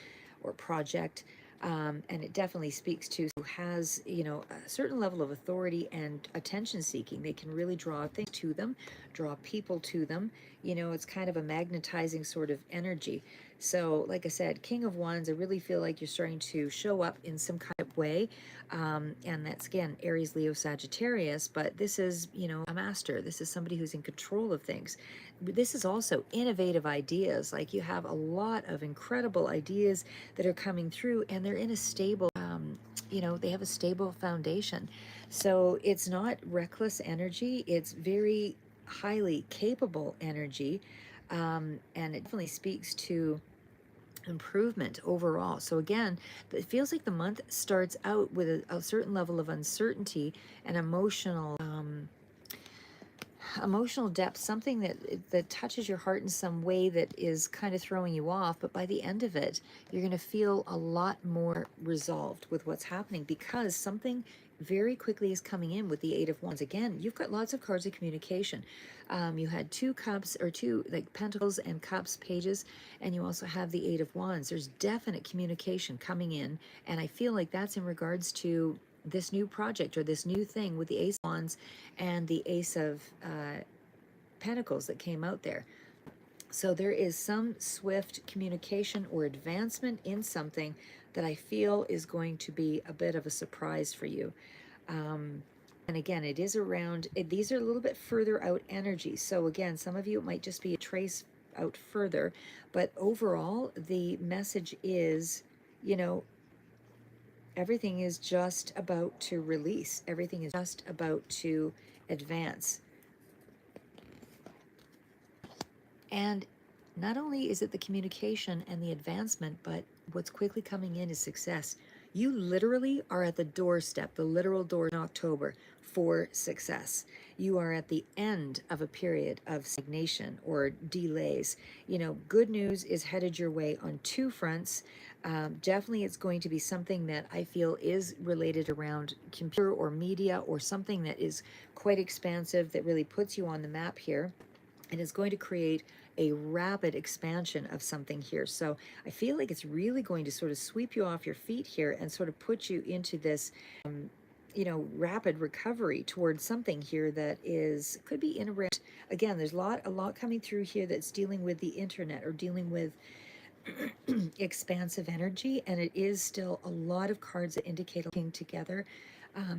or project. And it definitely speaks to who has, a certain level of authority and attention seeking. They can really draw things to them, draw people to them. It's kind of a magnetizing sort of energy. So, like I said, King of Wands, I really feel like you're starting to show up in some kind of way. And that's, again, Aries, Leo, Sagittarius. But this is, a master. This is somebody who's in control of things. This is also innovative ideas. Like, you have a lot of incredible ideas that are coming through, and they're in a stable, they have a stable foundation. So it's not reckless energy. It's very highly capable energy. And it definitely speaks to improvement overall. So again, it feels like the month starts out with a certain level of uncertainty and emotional depth, something that touches your heart in some way that is kind of throwing you off, but by the end of it, you're going to feel a lot more resolved with what's happening, because something very quickly is coming in with the Eight of Wands. Again, you've got lots of cards of communication. You had two cups, or two, like pentacles and cups pages, and you also have the Eight of Wands. There's definite communication coming in, and I feel like that's in regards to this new project or this new thing with the Ace of Wands and the Ace of Pentacles that came out there. So there is some swift communication or advancement in something that I feel is going to be a bit of a surprise for you. And again, it is around, these are a little bit further out energy. So again, some of you, it might just be a trace out further, but overall, the message is, everything is just about to release. Everything is just about to advance. And not only is it the communication and the advancement, but what's quickly coming in is success. You literally are at the doorstep, the literal door in October for success. You are at the end of a period of stagnation or delays. Good news is headed your way on two fronts. Definitely it's going to be something that I feel is related around computer or media, or something that is quite expansive, that really puts you on the map here, and is going to create a rapid expansion of something here. So I feel like it's really going to sort of sweep you off your feet here and sort of put you into this rapid recovery towards something here that could be in around, again, there's a lot coming through here that's dealing with the internet or dealing with expansive energy, and it is still a lot of cards that indicate looking together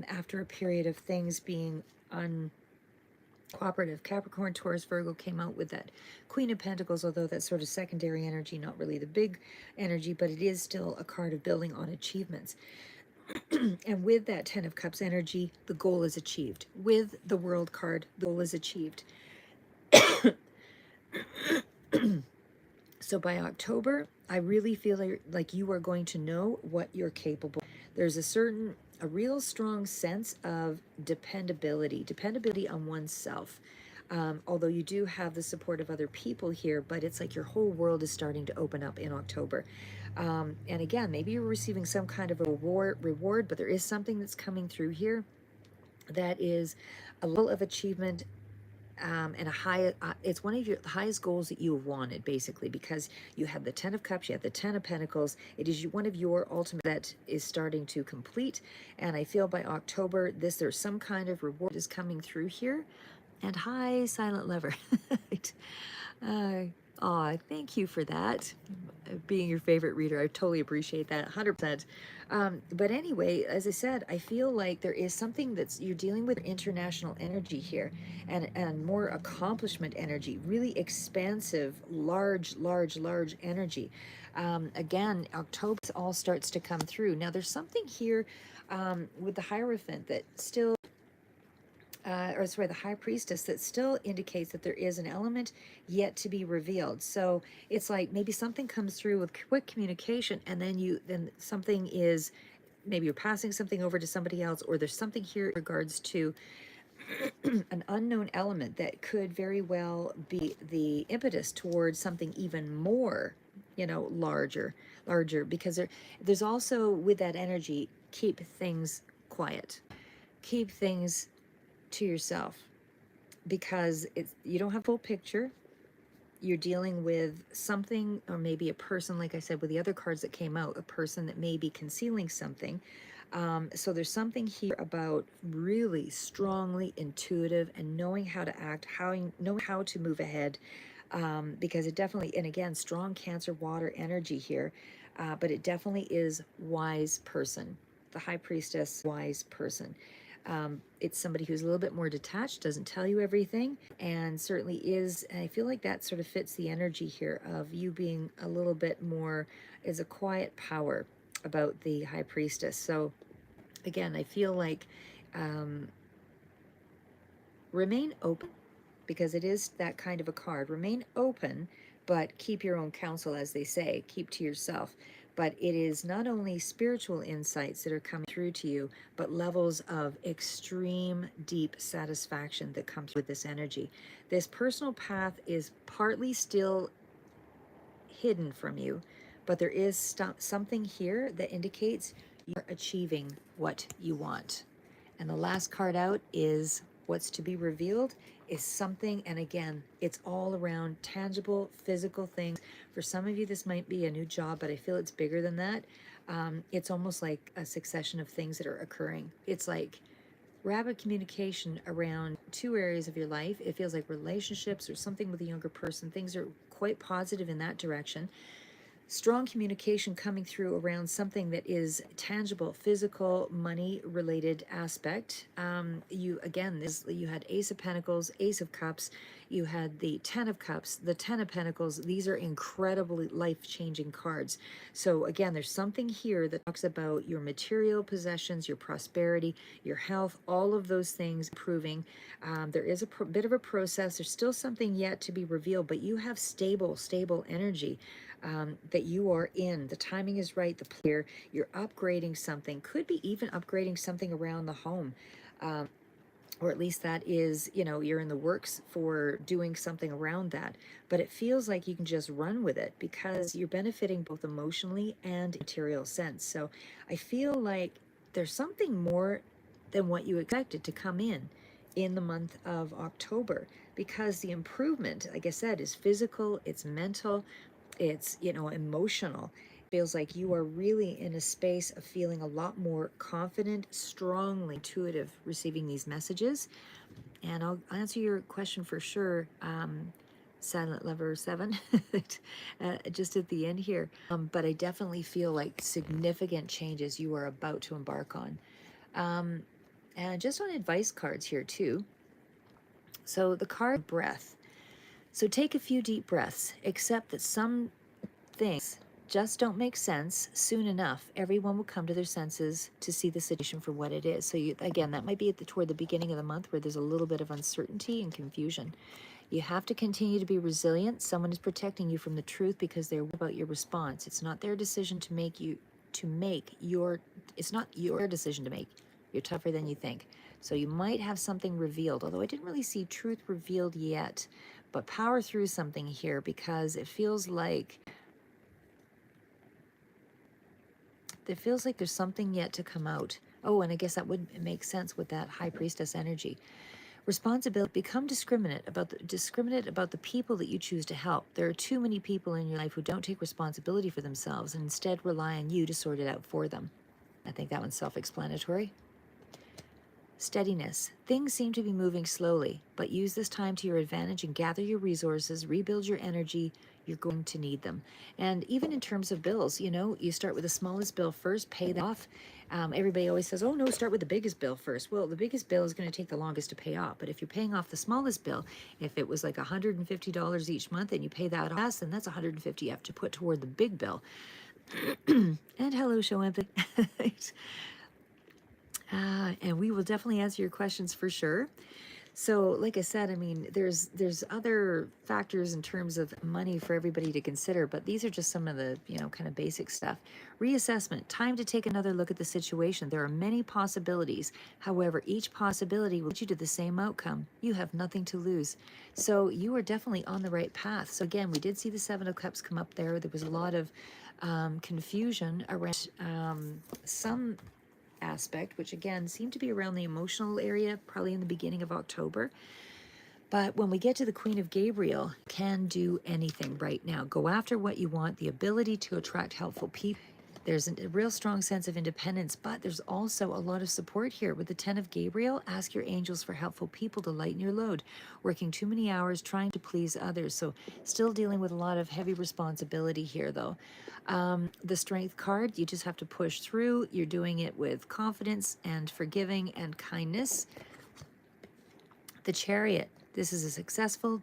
after a period of things being uncooperative. Capricorn, Taurus, Virgo came out with that Queen of Pentacles, although that's sort of secondary energy, not really the big energy, but it is still a card of building on achievements. And with that 10 of Cups energy, the goal is achieved. With the World card, the goal is achieved. So by October, I really feel like you are going to know what you're capable. There's a real strong sense of dependability on oneself. Although you do have the support of other people here, but it's like your whole world is starting to open up in October. And again, maybe you're receiving some kind of a reward, but there is something that's coming through here that is a level of achievement, and a high, it's one of your the highest goals that you have wanted, basically, because you have the 10 of Cups, you have the 10 of Pentacles. It is one of your ultimate that is starting to complete. And I feel by October, there's some kind of reward is coming through here. And hi, Silent Lover. Thank you for that. Being your favorite reader, I totally appreciate that, 100%. But anyway, as I said, I feel like there is something that's you're dealing with international energy here, and more accomplishment energy, really expansive, large energy. Again, October all starts to come through. Now, there's something here with the Hierophant that still the High Priestess, that still indicates that there is an element yet to be revealed. So it's like maybe something comes through with quick communication, and then something is, maybe you're passing something over to somebody else, or there's something here in regards to an unknown element that could very well be the impetus towards something even more, larger, because there's also, with that energy, keep things quiet, keep things to yourself, because you don't have full picture. You're dealing with something, or maybe a person, like I said with the other cards that came out, a person that may be concealing something. So there's something here about really strongly intuitive and knowing how to act, knowing how to move ahead, because it definitely, and again, strong Cancer water energy here, but it definitely is wise person. The High Priestess, wise person. It's somebody who's a little bit more detached, doesn't tell you everything, and certainly is, and I feel like that sort of fits the energy here of you being a little bit more, is a quiet power about the High Priestess. So again, I feel like remain open, because it is that kind of a card. Remain open, but keep your own counsel, as they say. Keep to yourself. But it is not only spiritual insights that are coming through to you, but levels of extreme deep satisfaction that comes with this energy. This personal path is partly still hidden from you, but there is something here that indicates you're achieving what you want. And the last card out is what's to be revealed is something, and again, it's all around tangible, physical things. For some of you, this might be a new job, but I feel it's bigger than that. It's almost like a succession of things that are occurring. It's like rapid communication around two areas of your life. It feels like relationships or something with a younger person. Things are quite positive in that direction. Strong communication coming through around something that is tangible, physical, money related aspect. You had Ace of Pentacles, Ace of Cups, you had the 10 of Cups, the 10 of Pentacles. These are incredibly life-changing cards. So again, there's something here that talks about your material possessions, your prosperity, your health, all of those things improving. There is a bit of a process. There's still something yet to be revealed, but you have stable energy that you are in. The timing is right. The clear. You're upgrading something. Could be even upgrading something around the home. Or at least that is, you're in the works for doing something around that. But it feels like you can just run with it because you're benefiting both emotionally and material sense. So I feel like there's something more than what you expected to come in the month of October, because the improvement, like I said, is physical, it's mental, it's emotional. Feels like you are really in a space of feeling a lot more confident, strongly intuitive, receiving these messages. And I'll answer your question for sure, Silent Lover 7, just at the end here. But I definitely feel like significant changes you are about to embark on. And just on advice cards here too. So the card breath. So take a few deep breaths. Accept that some things just don't make sense, soon enough, everyone will come to their senses to see the situation for what it is. So you, again, that might be toward the beginning of the month where there's a little bit of uncertainty and confusion. You have to continue to be resilient. Someone is protecting you from the truth because they're worried about your response. It's not their decision to make you, to make your, it's not your decision to make. You're tougher than you think. So you might have something revealed, although I didn't really see truth revealed yet. But power through something here because it feels like there's something yet to come out. Oh, and I guess that would make sense with that high priestess energy. Responsibility. Become discriminate about the people that you choose to help. There are too many people in your life who don't take responsibility for themselves and instead rely on you to sort it out for them. I think that one's self-explanatory. Steadiness. Things seem to be moving slowly, but use this time to your advantage and gather your resources, rebuild your energy. You're going to need them. And even in terms of bills, you start with the smallest bill first, pay that off. Everybody always says, oh no, start with the biggest bill first. Well, the biggest bill is going to take the longest to pay off. But if you're paying off the smallest bill, if it was like $150 each month and you pay that off, then that's $150 you have to put toward the big bill. And hello, show empathy. And we will definitely answer your questions for sure. So, like I said, I mean, there's other factors in terms of money for everybody to consider, but these are just some of the, kind of basic stuff. Reassessment, time to take another look at the situation. There are many possibilities. However, each possibility will lead you to the same outcome. You have nothing to lose. So you are definitely on the right path. So again, we did see the Seven of Cups come up there. There was a lot of confusion around some aspect, which again seemed to be around the emotional area, probably in the beginning of October. But when we get to the Queen of Gabriel, can do anything right now. Go after what you want, the ability to attract helpful people. There's a real strong sense of independence, but there's also a lot of support here. With the 10 of Gabriel, ask your angels for helpful people to lighten your load. Working too many hours trying to please others. So still dealing with a lot of heavy responsibility here, though. The Strength card, you just have to push through. You're doing it with confidence and forgiving and kindness. The Chariot, this is a successful,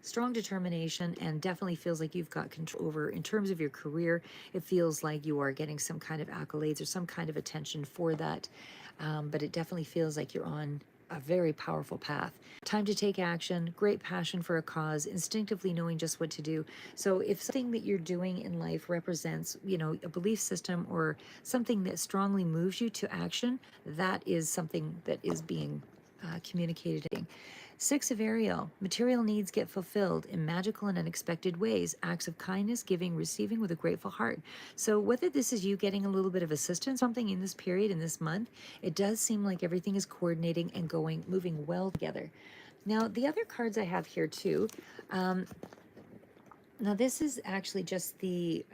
strong determination, and definitely feels like you've got control over, in terms of your career, it feels like you are getting some kind of accolades or some kind of attention for that. But it definitely feels like you're on a very powerful path. Time to take action, great passion for a cause, instinctively knowing just what to do. So if something that you're doing in life represents, a belief system or something that strongly moves you to action, that is something that is being communicated. Six of Ariel, material needs get fulfilled in magical and unexpected ways. Acts of kindness, giving, receiving with a grateful heart. So whether this is you getting a little bit of assistance, something in this period, in this month, it does seem like everything is coordinating and moving well together. Now, the other cards I have here too, now this is actually just the,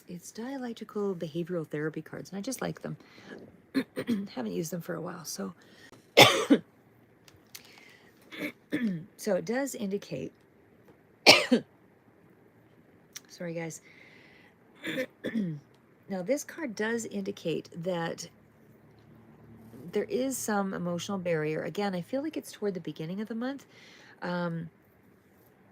it's dialectical behavioral therapy cards, and I just like them. Haven't used them for a while, so so it does indicate, sorry guys. Now this card does indicate that there is some emotional barrier. Again, I feel like it's toward the beginning of the month,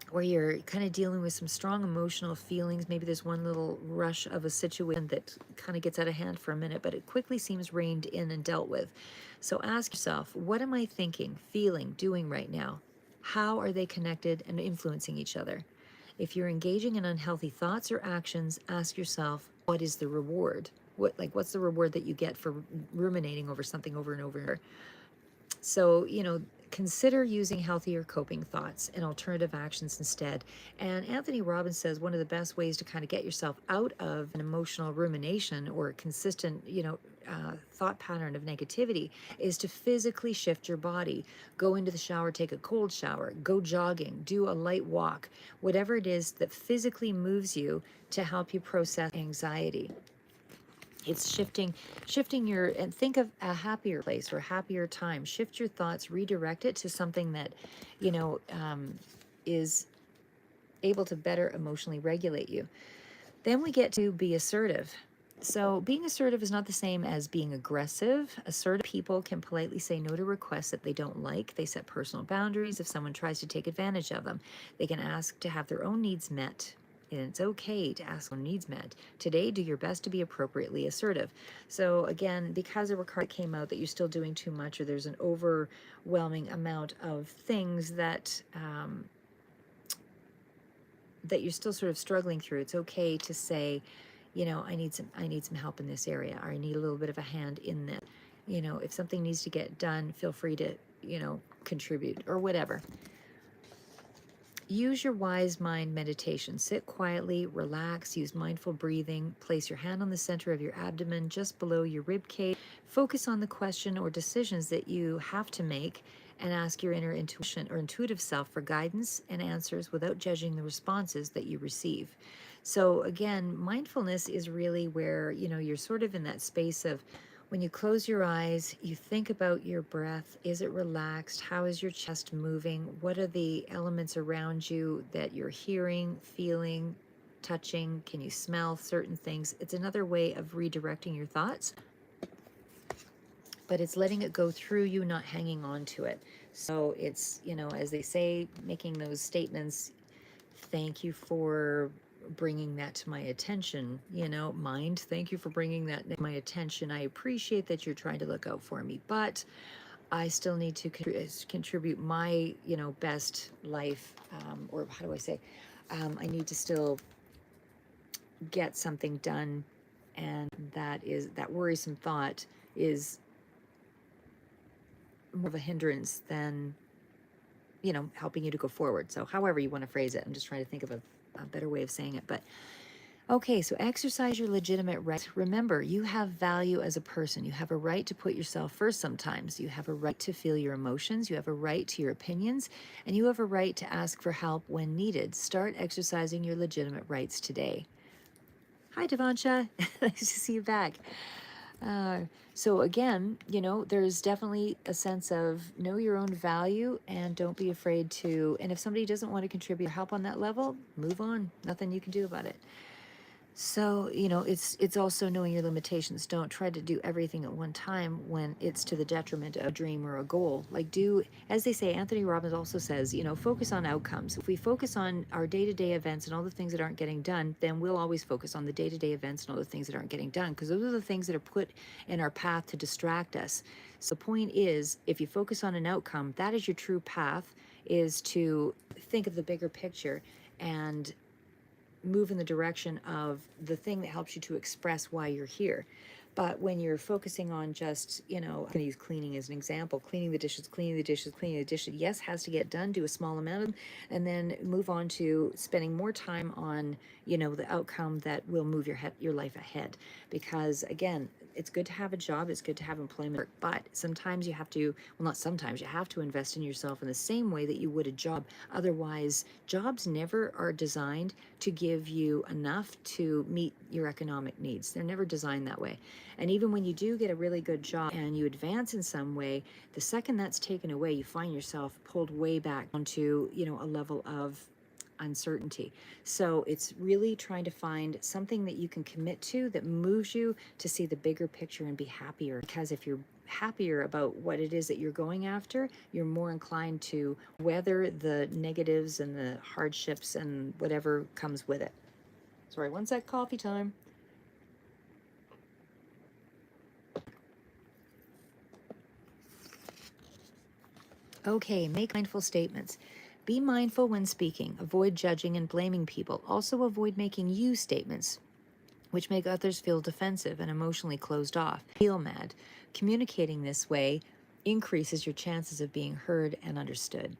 where you're kind of dealing with some strong emotional feelings. Maybe there's one little rush of a situation that kind of gets out of hand for a minute, but it quickly seems reined in and dealt with. So ask yourself, what am I thinking, feeling, doing right now? How are they connected and influencing each other? If you're engaging in unhealthy thoughts or actions, ask yourself, what is the reward? What's the reward that you get for ruminating over something over and over? So, consider using healthier coping thoughts and alternative actions instead. And Anthony Robbins says one of the best ways to kind of get yourself out of an emotional rumination or a consistent, thought pattern of negativity is to physically shift your body. Go into the shower, take a cold shower, go jogging, do a light walk, whatever it is that physically moves you to help you process anxiety. It's shifting your, and think of a happier place or a happier time. Shift your thoughts, redirect it to something that, is able to better emotionally regulate you. Then we get to be assertive. So, being assertive is not the same as being aggressive. Assertive people can politely say no to requests that they don't like. They set personal boundaries if someone tries to take advantage of them. They can ask to have their own needs met. And it's okay to ask for needs met. Today, do your best to be appropriately assertive. So, again, because there were cards that came out that you're still doing too much, or there's an overwhelming amount of things that you're still sort of struggling through, it's okay to say, I need some help in this area, or I need a little bit of a hand in this. If something needs to get done, feel free to, contribute or whatever. Use your wise mind meditation. Sit quietly, relax, use mindful breathing. Place your hand on the center of your abdomen, just below your rib cage. Focus on the question or decisions that you have to make, and ask your inner intuition or intuitive self for guidance and answers without judging the responses that you receive. So again, mindfulness is really where, you're sort of in that space of, when you close your eyes, you think about your breath. Is it relaxed? How is your chest moving? What are the elements around you that you're hearing, feeling, touching? Can you smell certain things? It's another way of redirecting your thoughts, but it's letting it go through you, not hanging on to it. So it's, as they say, making those statements, thank you for bringing that to my attention. Mind, thank you for bringing that to my attention. I appreciate that you're trying to look out for me, but I still need to contribute my, best life, or how do I say, I need to still get something done. And that worrisome thought is more of a hindrance than, helping you to go forward. So however you want to phrase it, I'm just trying to think of a better way of saying it. But okay, so exercise your legitimate right. Remember, you have value as a person. You have a right to put yourself first sometimes. You have a right to feel your emotions. You have a right to your opinions. And you have a right to ask for help when needed. Start exercising your legitimate rights today. Hi, Devansha. Nice to see you back. So again, there's definitely a sense of know your own value and don't be afraid to, and if somebody doesn't want to contribute or help on that level, move on. Nothing you can do about it. So, it's also knowing your limitations. Don't try to do everything at one time when it's to the detriment of a dream or a goal. Like as they say, Anthony Robbins also says, focus on outcomes. If we focus on our day-to-day events and all the things that aren't getting done, then we'll always focus on the day-to-day events and all the things that aren't getting done, because those are the things that are put in our path to distract us. So the point is, if you focus on an outcome, that is your true path, is to think of the bigger picture and move in the direction of the thing that helps you to express why you're here. But when you're focusing on just, I'm going to use cleaning as an example, cleaning the dishes, yes, has to get done, do a small amount of them, and then move on to spending more time on, the outcome that will move your life ahead. Because again, it's good to have a job, it's good to have employment, but sometimes you have to, well, not sometimes, you have to invest in yourself in the same way that you would a job. Otherwise, jobs never are designed to give you enough to meet your economic needs. They're never designed that way. And even when you do get a really good job and you advance in some way, the second that's taken away, you find yourself pulled way back onto, a level of uncertainty. So it's really trying to find something that you can commit to that moves you to see the bigger picture and be happier. Because if you're happier about what it is that you're going after, you're more inclined to weather the negatives and the hardships and whatever comes with it. Sorry, one sec, coffee time. Okay, make mindful statements. Be mindful when speaking. Avoid judging and blaming people. Also avoid making you statements which make others feel defensive and emotionally closed off. Feel mad. Communicating this way increases your chances of being heard and understood.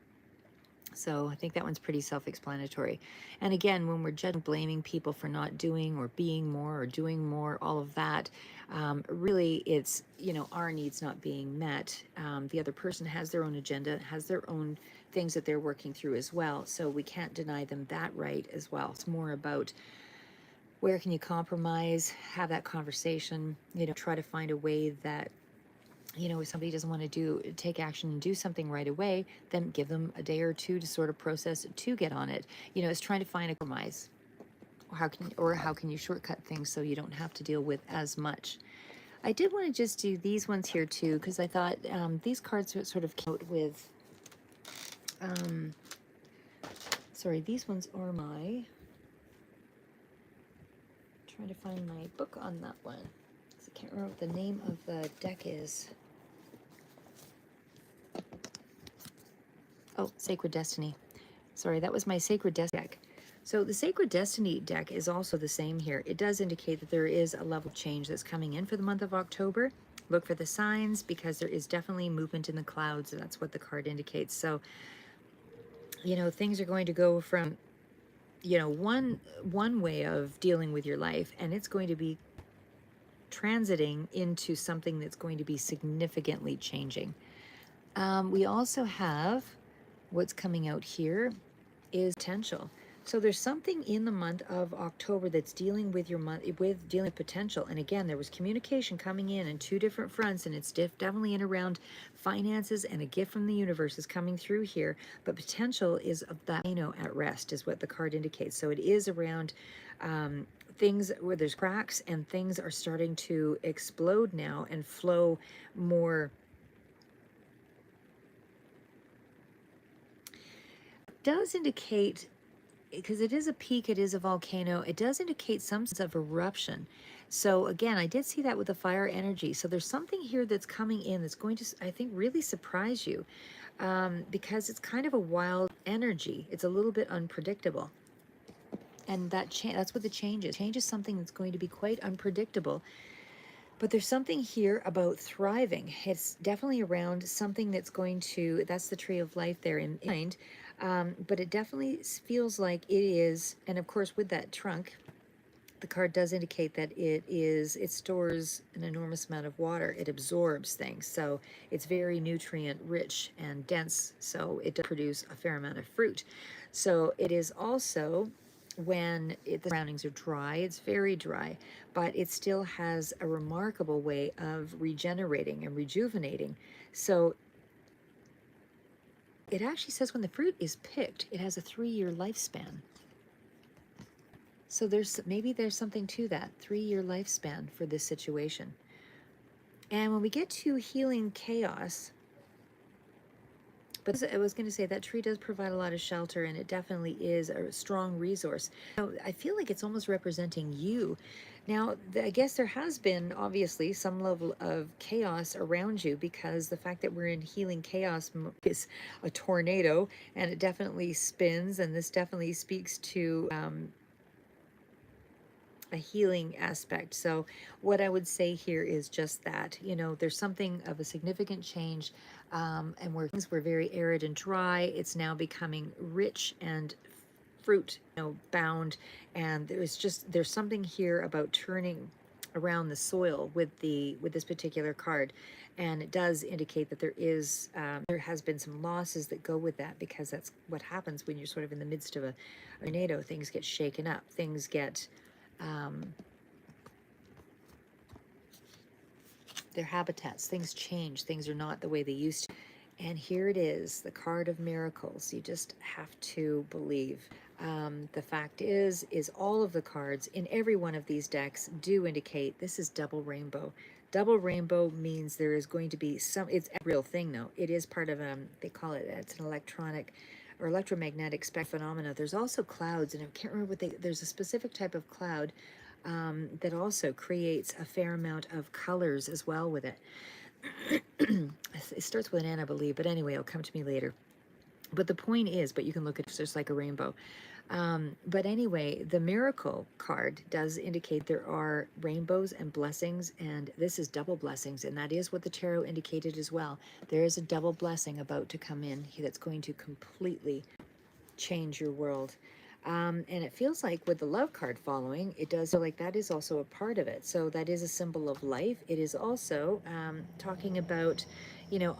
So I think that one's pretty self-explanatory. And again, when we're judging, blaming people for not doing or being more or doing more, all of that, really it's, our needs not being met. The other person has their own agenda, has their own things that they're working through as well. So we can't deny them that right as well. It's more about where can you compromise, have that conversation, try to find a way that, if somebody doesn't want to take action and do something right away, then give them a day or two to sort of process it, to get on it. It's trying to find a compromise. how can you shortcut things so you don't have to deal with as much. I did want to just do these ones here too, because I thought these cards sort of came out with, sorry, these ones are my, trying to find my book on that one. I can't remember what the name of the deck is. Oh, Sacred Destiny. Sorry, that was my Sacred Destiny deck. So the Sacred Destiny deck is also the same here. It does indicate that there is a level of change that's coming in for the month of October. Look for the signs, because there is definitely movement in the clouds, and that's what the card indicates. So, you know, things are going to go from, you know, one way of dealing with your life, and it's going to be transiting into something that's going to be significantly changing. We also have what's coming out here is potential. So there's something in the month of October that's dealing with your month, with dealing with potential. And again, there was communication coming in two different fronts, and it's definitely in around finances, and a gift from the universe is coming through here. But potential is of that volcano at rest, is what the card indicates. So it is around things where there's cracks, and things are starting to explode now and flow more. Does indicate, because it is a peak, it is a volcano, it does indicate some sense of eruption. So again, I did see that with the fire energy. So there's something here that's coming in that's going to, I think, really surprise you, because it's kind of a wild energy. It's a little bit unpredictable. And that's what the change is. Change is something that's going to be quite unpredictable. But there's something here about thriving. It's definitely around something that's going to, that's the tree of life there in mind. But it definitely feels like it is, and of course with that trunk, the card does indicate that it stores an enormous amount of water. It absorbs things. So it's very nutrient rich and dense. So it does produce a fair amount of fruit. So it is also, when the surroundings are dry, it's very dry, but it still has a remarkable way of regenerating and rejuvenating. So it actually says when the fruit is picked, it has a 3-year lifespan. So maybe there's something to that 3-year lifespan for this situation. And when we get to healing chaos, but I was going to say that tree does provide a lot of shelter, and it definitely is a strong resource. So I feel like it's almost representing you. Now, I guess there has been obviously some level of chaos around you, because the fact that we're in healing chaos is a tornado, and it definitely spins, and this definitely speaks to a healing aspect. So what I would say here is just that, you know, there's something of a significant change, and where things were very arid and dry, it's now becoming rich and fruit, you know, bound. And there's something here about turning around the soil with this particular card. And it does indicate that there has been some losses that go with that, because that's what happens when you're sort of in the midst of a tornado. Things get shaken up, things get their habitats, things change, things are not the way they used to. And here it is, the card of miracles. You just have to believe. The fact is all of the cards in every one of these decks do indicate this is double rainbow. Double rainbow means there is going to be it's a real thing though. It is part of, they call it, it's an electronic or electromagnetic spectrum phenomena. There's also clouds, and I can't remember there's a specific type of cloud that also creates a fair amount of colors as well with it. It starts with an N, I believe, but anyway, it'll come to me later. But the point is, but you can look at it just like a rainbow. But anyway, the miracle card does indicate there are rainbows and blessings, and this is double blessings, and that is what the tarot indicated as well. There is a double blessing about to come in that's going to completely change your world. And it feels like with the love card following, it does feel like that is also a part of it. So that is a symbol of life. It is also talking about, you know,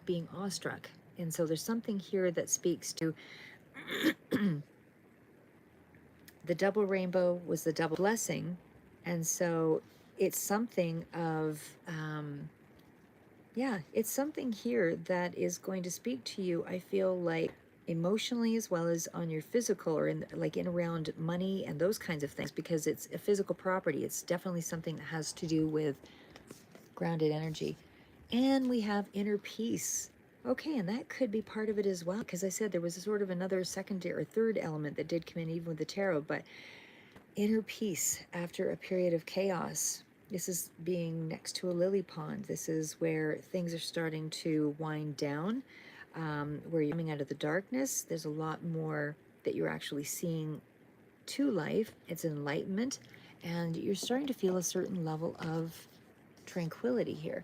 being awestruck. And so there's something here that speaks to the double rainbow was the double blessing. And so it's something of, yeah, it's something here that is going to speak to you. I feel like emotionally as well as on your physical, or in like in around money and those kinds of things, because it's a physical property. It's definitely something that has to do with grounded energy. And we have inner peace. Okay, and that could be part of it as well, because I said there was a sort of another secondary or third element that did come in even with the tarot, but inner peace after a period of chaos. This is being next to a lily pond. This is where things are starting to wind down, where you're coming out of the darkness. There's a lot more that you're actually seeing to life. It's enlightenment, and you're starting to feel a certain level of tranquility here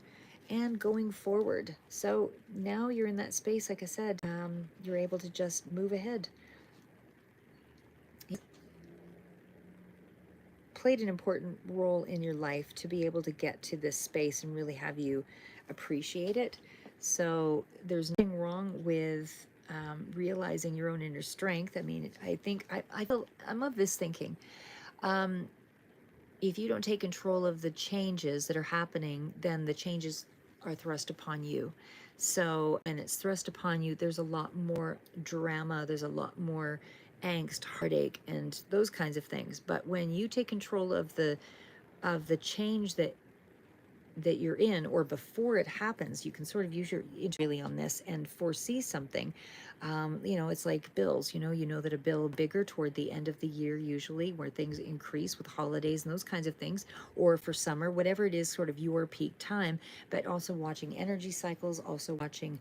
and going forward. So now you're in that space, like I said, you're able to just move ahead. Played an important role in your life to be able to get to this space and really have you appreciate it. So there's nothing wrong with realizing your own inner strength. I mean, I think I'm of this thinking. Um, if you don't take control of the changes that are happening, then the changes are thrust upon you. So, and it's thrust upon you, there's a lot more drama, there's a lot more angst, heartache, and those kinds of things. But when you take control of the change that you're in, or before it happens, you can sort of use your really on this and foresee something. It's like bills. You know that a bill bigger toward the end of the year, usually, where things increase with holidays and those kinds of things, or for summer, whatever it is, sort of your peak time. But also watching energy cycles, also watching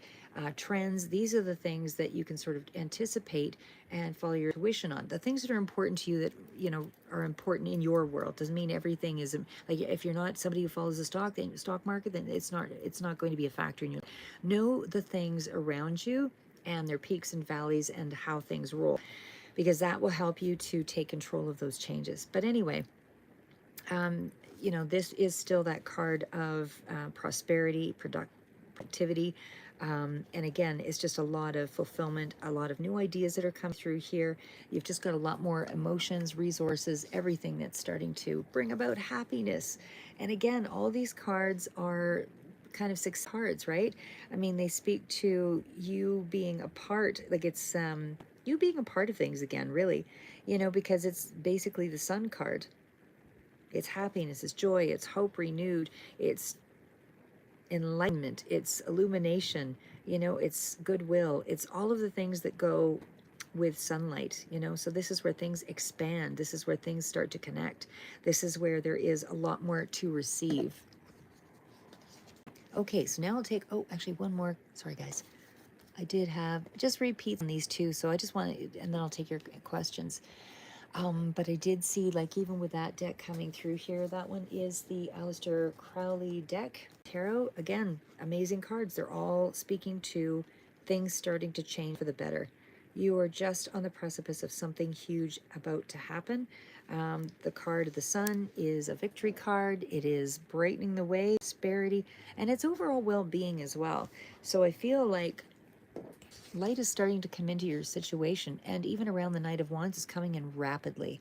trends. These are the things that you can sort of anticipate and follow your intuition on. The things that are important to you, that are important in your world, doesn't mean everything is like, if you're not somebody who follows the stock market, then it's not going to be a factor in your. Know the things around you and their peaks and valleys and how things roll, because that will help you to take control of those changes. But anyway, this is still that card of prosperity, productivity. And again, it's just a lot of fulfillment, a lot of new ideas that are coming through here. You've just got a lot more emotions, resources, everything that's starting to bring about happiness. And again, all these cards are kind of six cards, right? I mean, they speak to you being a part, like it's you being a part of things again, really, because it's basically the sun card. It's happiness, it's joy, it's hope renewed, it's enlightenment, it's illumination, it's goodwill, it's all of the things that go with sunlight. So this is where things expand, this is where things start to connect, this is where there is a lot more to receive. Okay, so now I'll take, oh, actually one more, sorry guys. I did have just repeats on these two, so I just want to, and then I'll take your questions. But I did see, like, even with that deck coming through here, that one is the Aleister Crowley deck tarot. Again, amazing cards. They're all speaking to things starting to change for the better. You are just on the precipice of something huge about to happen. The card of the sun is a victory card. It is brightening the way, prosperity, and it's overall well-being as well. So I feel like light is starting to come into your situation, and even around the Knight of Wands is coming in rapidly.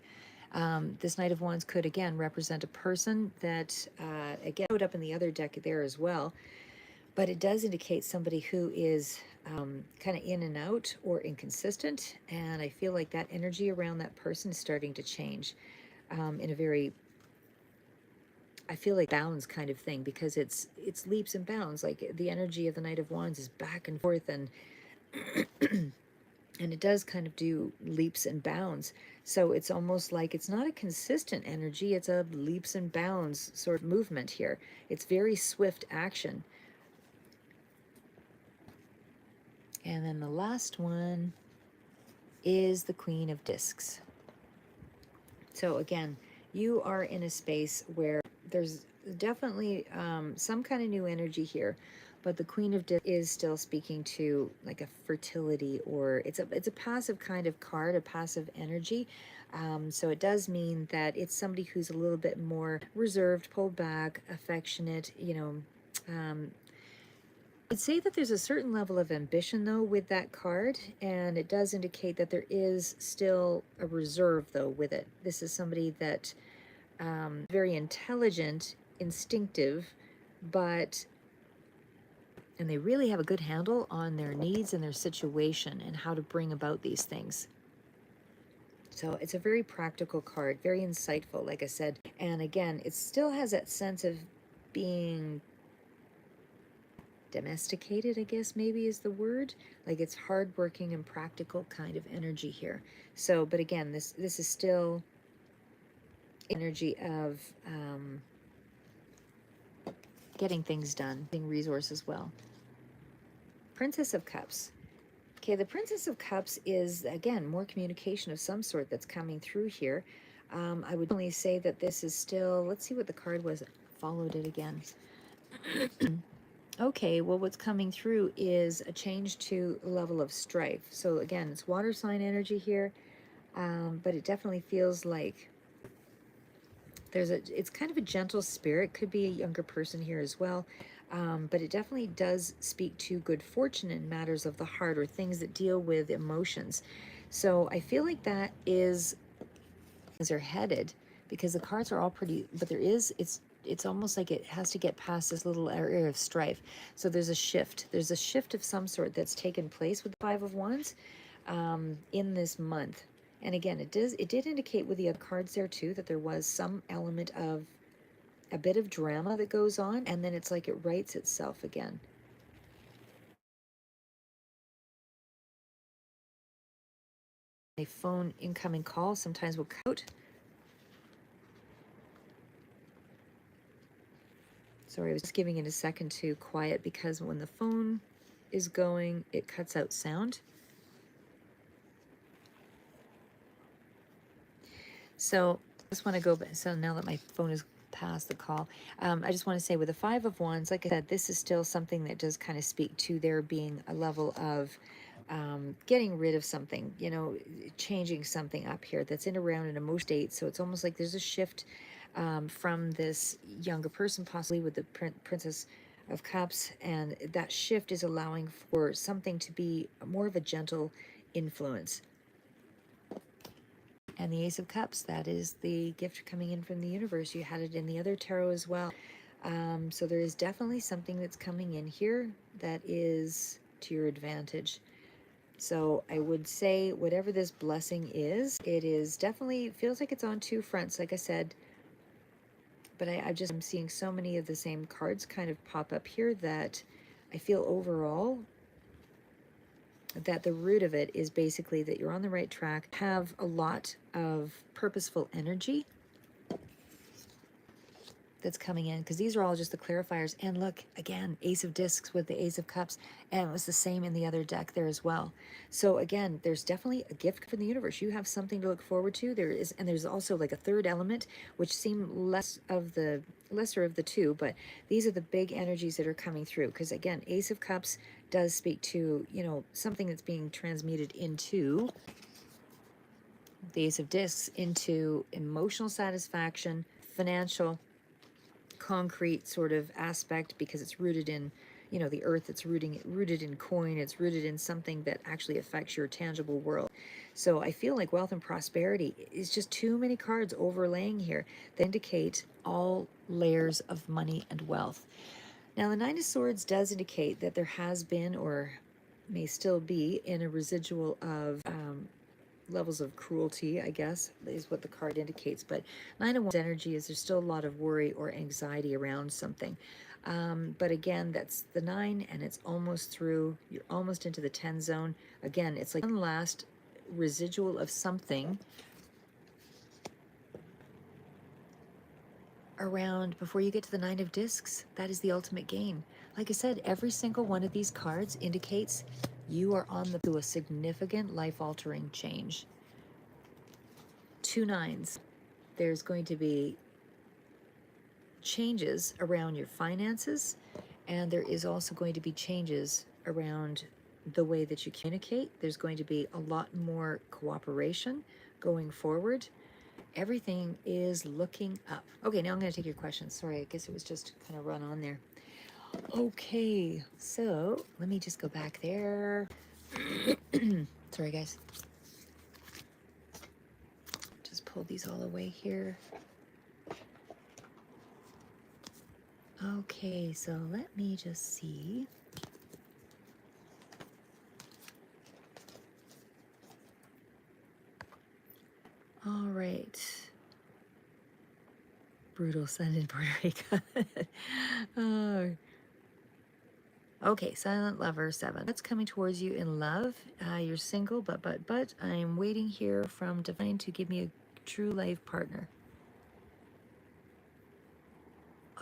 This Knight of Wands could again represent a person that again showed up in the other deck there as well, but it does indicate somebody who is kind of in and out or inconsistent, and I feel like that energy around that person is starting to change in a very, I feel like, bounds kind of thing, because it's leaps and bounds. Like, the energy of the Knight of Wands is back and forth, and it does kind of do leaps and bounds. So it's almost like it's not a consistent energy, it's a leaps and bounds sort of movement here. It's very swift action. And then the last one is the Queen of Discs. So again, you are in a space where there's definitely some kind of new energy here, but the Queen of Discs is still speaking to like a fertility, or it's a passive kind of card, a passive energy. So it does mean that it's somebody who's a little bit more reserved, pulled back, affectionate, I'd say that there's a certain level of ambition, though, with that card, and it does indicate that there is still a reserve, though, with it. This is somebody that very intelligent, instinctive, but And they really have a good handle on their needs and their situation and how to bring about these things. So it's a very practical card, very insightful, like I said. And again, it still has that sense of being domesticated, I guess maybe is the word. Like it's hardworking and practical kind of energy here. So, but again, this is still energy of getting things done, being resource as well. Princess of Cups. Okay, the Princess of Cups is, again, more communication of some sort that's coming through here. I would only say that this is still, let's see what the card was, followed it again. Okay, well, what's coming through is a change to a level of strife. So again, it's water sign energy here, but it definitely feels like it's kind of a gentle spirit. Could be a younger person here as well. But it definitely does speak to good fortune in matters of the heart or things that deal with emotions. So I feel like that is as they're headed, because the cards are all pretty, but it's almost like it has to get past this little area of strife. So there's a shift. There's a shift of some sort that's taken place with the Five of Wands in this month. And again, it did indicate with the other cards there too that there was some element of a bit of drama that goes on, and then it's like it rights itself again. A phone incoming call sometimes will cut out. Sorry, I was just giving it a second to quiet because when the phone is going, it cuts out sound. So I just want to go back. So now that my phone is past the call, I just want to say with the Five of Wands, like I said, this is still something that does kind of speak to there being a level of getting rid of something, changing something up here that's in around an emotional state. So it's almost like there's a shift from this younger person, possibly with the Princess of Cups, and that shift is allowing for something to be more of a gentle influence. And the Ace of Cups, that is the gift coming in from the universe. You had it in the other tarot as well. So there is definitely something that's coming in here that is to your advantage. So I would say whatever this blessing is, it is definitely, feels like it's on two fronts, like I said. But I'm seeing so many of the same cards kind of pop up here that I feel overall that the root of it is basically that you're on the right track, have a lot of purposeful energy that's coming in, because these are all just the clarifiers. And look, again, Ace of Discs with the Ace of Cups, and it was the same in the other deck there as well. So again, there's definitely a gift from the universe. You have something to look forward to. There is, and there's also like a third element, which seem lesser of the two, but these are the big energies that are coming through. Because again, Ace of Cups does speak to, something that's being transmuted into the Ace of Discs, into emotional satisfaction, financial, concrete sort of aspect, because it's rooted in the earth. It's rooted in coin. It's rooted in something that actually affects your tangible world. So I feel like wealth and prosperity is just too many cards overlaying here that indicate all layers of money and wealth. Now the Nine of Swords does indicate that there has been, or may still be, in a residual of levels of cruelty, I guess, is what the card indicates. But Nine of Wands energy is there's still a lot of worry or anxiety around something. But again, that's the 9, and it's almost through. You're almost into the 10 zone. Again, it's like one last residual of something around before you get to the 9 of Discs. That is the ultimate gain. Like I said, every single one of these cards indicates you are on to a significant life-altering change. 2 9s. There's going to be changes around your finances, and there is also going to be changes around the way that you communicate. There's going to be a lot more cooperation going forward. Everything is looking up. Okay, now I'm going to take your questions. Sorry, I guess it was just kind of run on there. Okay, so let me just go back there. Sorry, guys. Just pull these all away here. Okay, so let me just see. All right. Brutal sun in Puerto Rico. Oh. Okay, silent lover 7. What's coming towards you in love? You're single, but I'm waiting here from divine to give me a true life partner.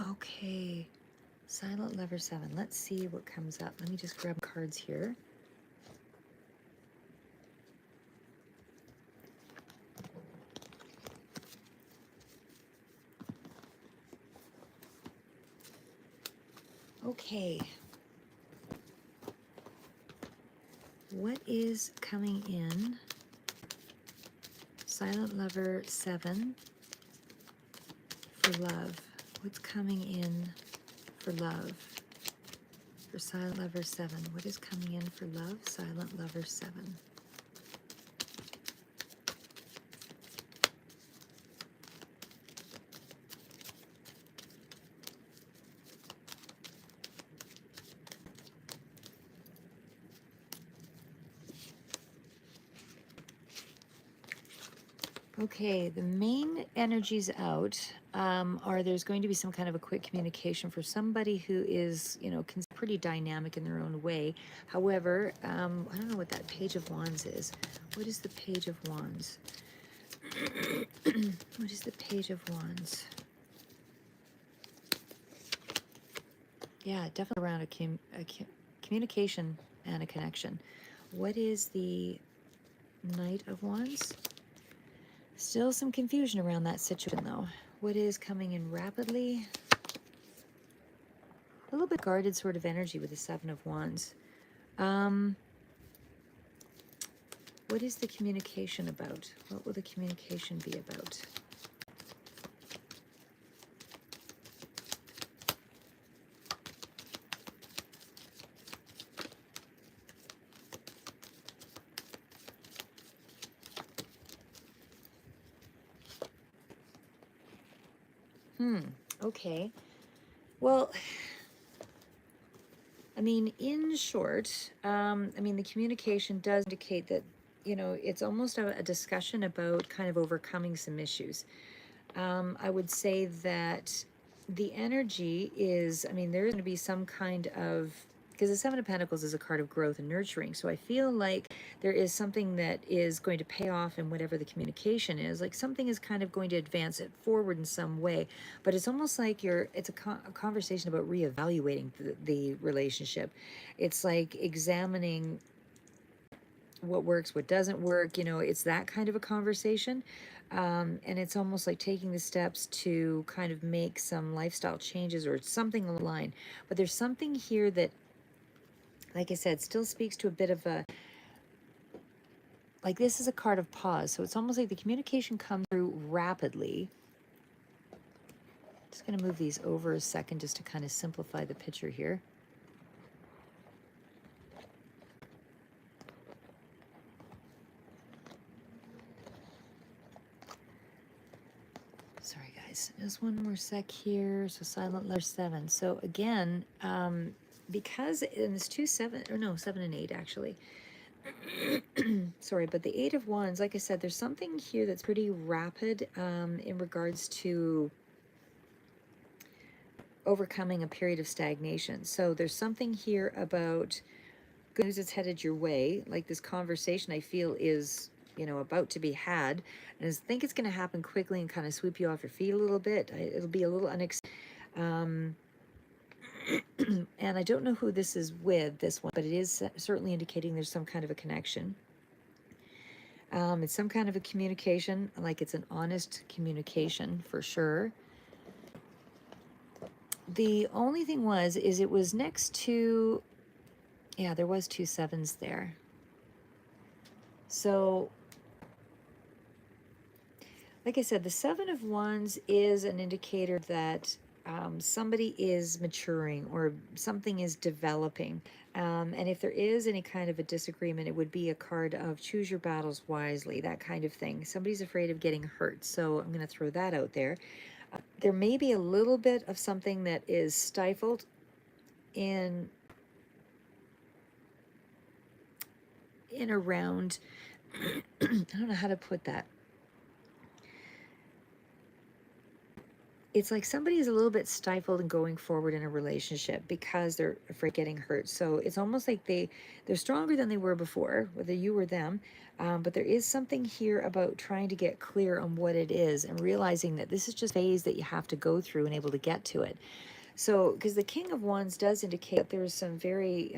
Okay, silent lover 7. Let's see what comes up. Let me just grab cards here. Okay. What is coming in? Silent lover 7 for love. What's coming in for love? For silent lover 7. What is coming in for love? Silent lover 7. Okay, the main energies out are there's going to be some kind of a quick communication for somebody who is, pretty dynamic in their own way. However, I don't know what that Page of Wands is. What is the Page of Wands? What is the Page of Wands? Yeah, definitely around a communication and a connection. What is the Knight of Wands? Still some confusion around that situation, though. What is coming in rapidly? A little bit guarded sort of energy with the Seven of Wands. What is the communication about? What will the communication be about? Okay. Well, I mean, in short, the communication does indicate that, it's almost a discussion about kind of overcoming some issues. I would say that the energy is, there's going to be some kind of, because the Seven of Pentacles is a card of growth and nurturing. So I feel like there is something that is going to pay off in whatever the communication is. Like something is kind of going to advance it forward in some way. But it's almost like it's a conversation about reevaluating the relationship. It's like examining what works, what doesn't work. It's that kind of a conversation. And it's almost like taking the steps to kind of make some lifestyle changes or something along the line. But there's something here that, like I said, still speaks to a bit of a, like this is a card of pause. So it's almost like the communication comes through rapidly. Just going to move these over a second just to kind of simplify the picture here. Sorry, guys. Just one more sec here. So silent letter 7. So again, because in this 7 and 8 actually. Sorry, but the 8 of Wands, like I said, there's something here that's pretty rapid in regards to overcoming a period of stagnation. So there's something here about good news that's headed your way. Like this conversation I feel is, about to be had. And I think it's going to happen quickly and kind of sweep you off your feet a little bit. It'll be a little unexpected. And I don't know who this is with, this one, but it is certainly indicating there's some kind of a connection. It's some kind of a communication, like it's an honest communication for sure. The only thing is it was next to, yeah, there was 2 7s there. So, like I said, the 7 of Wands is an indicator that somebody is maturing or something is developing. And if there is any kind of a disagreement, it would be a card of choose your battles wisely, that kind of thing. Somebody's afraid of getting hurt. So I'm going to throw that out there. There may be a little bit of something that is stifled in around, I don't know how to put that. it's like somebody is a little bit stifled in going forward in a relationship because they're afraid of getting hurt. So it's almost like they're stronger than they were before, whether you or them. But there is something here about trying to get clear on what it is and realizing that this is just a phase that you have to go through and able to get to it. So, because the King of Wands does indicate that there's some very,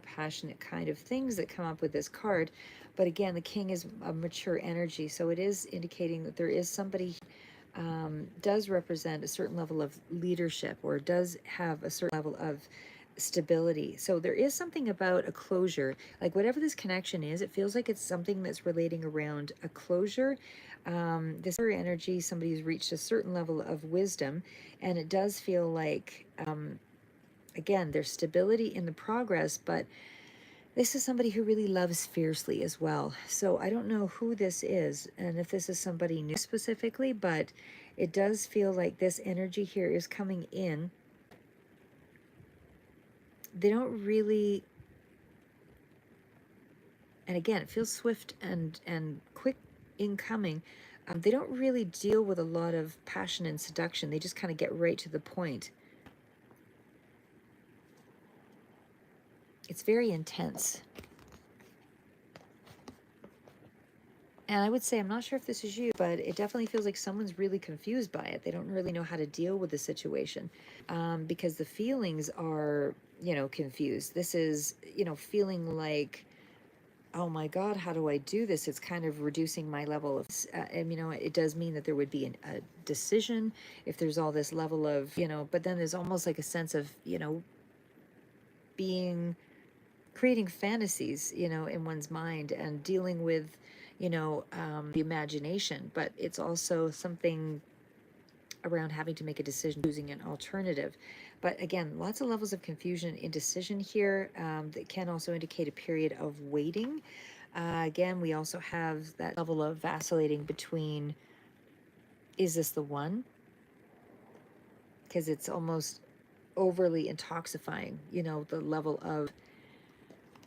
passionate kind of things that come up with this card. But again, the King is a mature energy. So it is indicating that there is somebody does represent a certain level of leadership or does have a certain level of stability. So there is something about a closure, like whatever this connection is, it feels like it's something that's relating around a closure. This other energy, somebody's reached a certain level of wisdom, and it does feel like, again, there's stability in the progress, but this is somebody who really loves fiercely as well. So I don't know who this is and if this is somebody new specifically, but it does feel like this energy here is coming in. They don't really, and again, it feels swift and quick incoming. They don't really deal with a lot of passion and seduction. They just kind of get right to the point. It's very intense. And I would say, I'm not sure if this is you, but it definitely feels like someone's really confused by it. They don't really know how to deal with the situation because the feelings are, confused. This is, feeling like, oh my God, how do I do this? It's kind of reducing my level of, and it does mean that there would be a decision if there's all this level of, but then there's almost like a sense of, being, creating fantasies, in one's mind and dealing with, the imagination, but it's also something around having to make a decision, choosing an alternative. But again, lots of levels of confusion, indecision here that can also indicate a period of waiting. Again, we also have that level of vacillating between, is this the one? Because it's almost overly intoxifying, the level of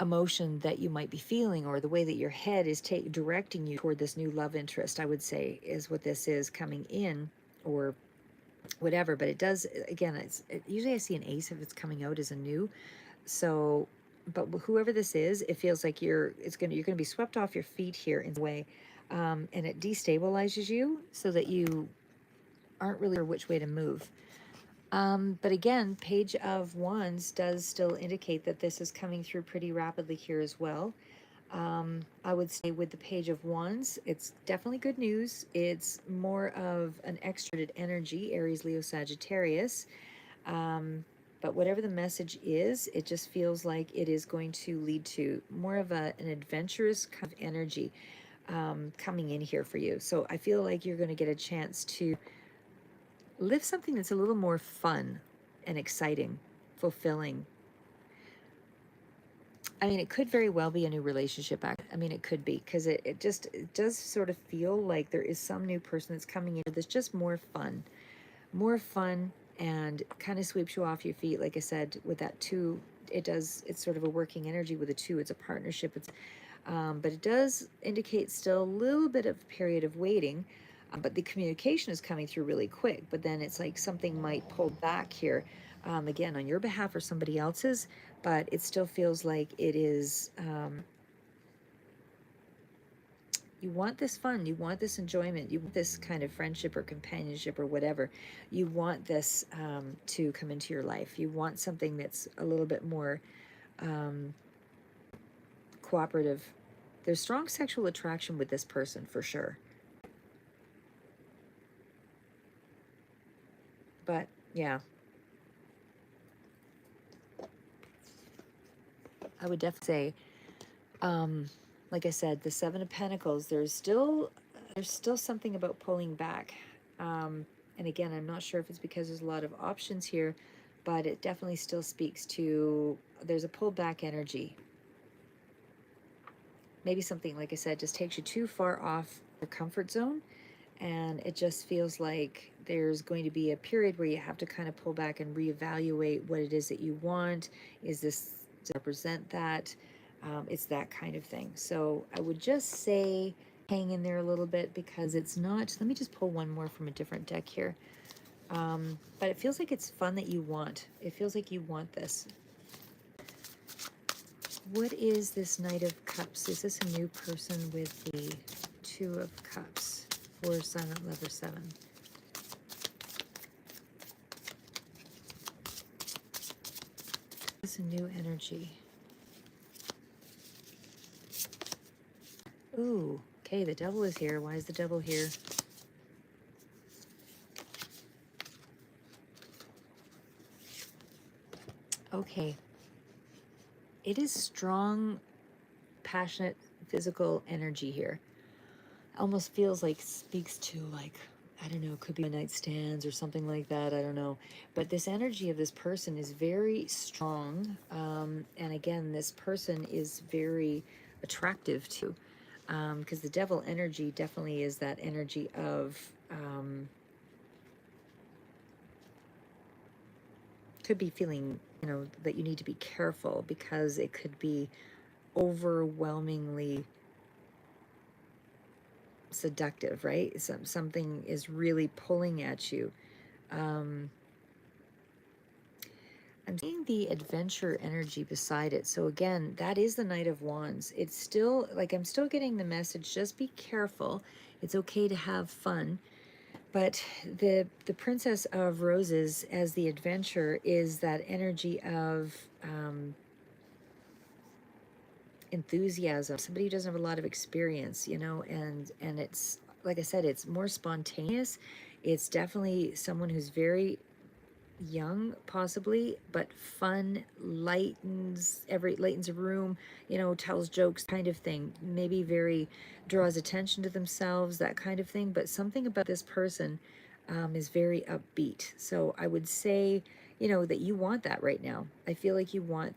emotion that you might be feeling or the way that your head is directing you toward this new love interest, I would say, is what this is coming in, or whatever. But it does, again, usually I see an ace if it's coming out as a new. So, but whoever this is, it feels like you're going to be swept off your feet here in a way, and it destabilizes you so that you aren't really sure which way to move. But again, Page of Wands does still indicate that this is coming through pretty rapidly here as well. I would say with the Page of Wands, it's definitely good news. It's more of an extroverted energy, Aries, Leo, Sagittarius. But whatever the message is, it just feels like it is going to lead to more of an adventurous kind of energy coming in here for you. So I feel like you're going to get a chance to live something that's a little more fun and exciting, fulfilling. I mean, it could very well be a new relationship act. I mean, it could be, because it does sort of feel like there is some new person that's coming in that's just more fun, and kind of sweeps you off your feet. Like I said, with that two, it's sort of a working energy with a two. It's a partnership. But it does indicate still a little bit of period of waiting. But the communication is coming through really quick. But then it's like something might pull back here, again, on your behalf or somebody else's. But it still feels like it is. You want this fun, you want this enjoyment, you want this kind of friendship or companionship or whatever. You want this to come into your life. You want something that's a little bit more cooperative. There's strong sexual attraction with this person for sure. But yeah, I would definitely say, like I said, the Seven of Pentacles, there's still something about pulling back. And again, I'm not sure if it's because there's a lot of options here, but it definitely still speaks to, there's a pull back energy. Maybe something, like I said, just takes you too far off your comfort zone, and it just feels like there's going to be a period where you have to kind of pull back and reevaluate what it is that you want. Is this to represent that? It's that kind of thing. So I would just say hang in there a little bit because it's not. Let me just pull one more from a different deck here. But it feels like it's fun that you want. It feels like you want this. What is this Knight of Cups? Is this a new person with the Two of Cups or Silent Lover 7? It's a new energy. Ooh, okay, the devil is here. Why is the devil here? Okay. It is strong, passionate, physical energy here. Almost feels like speaks to, like, I don't know, could be nightstands or something like that. I don't know. But this energy of this person is very strong. And again, this person is very attractive too. Because the devil energy definitely is that energy of, could be feeling, that you need to be careful because it could be overwhelmingly seductive, right? Something is really pulling at you. I'm seeing the adventure energy beside it. So again, that is the Knight of Wands. It's still, like, I'm still getting the message, just be careful. It's okay to have fun. But the Princess of Roses as the adventure is that energy of enthusiasm, somebody who doesn't have a lot of experience, and it's, like I said, it's more spontaneous. It's definitely someone who's very young, possibly, but fun, lightens a room, tells jokes, kind of thing. Maybe very draws attention to themselves, that kind of thing. But something about this person is very upbeat. So I would say, that you want that right now. I feel like you want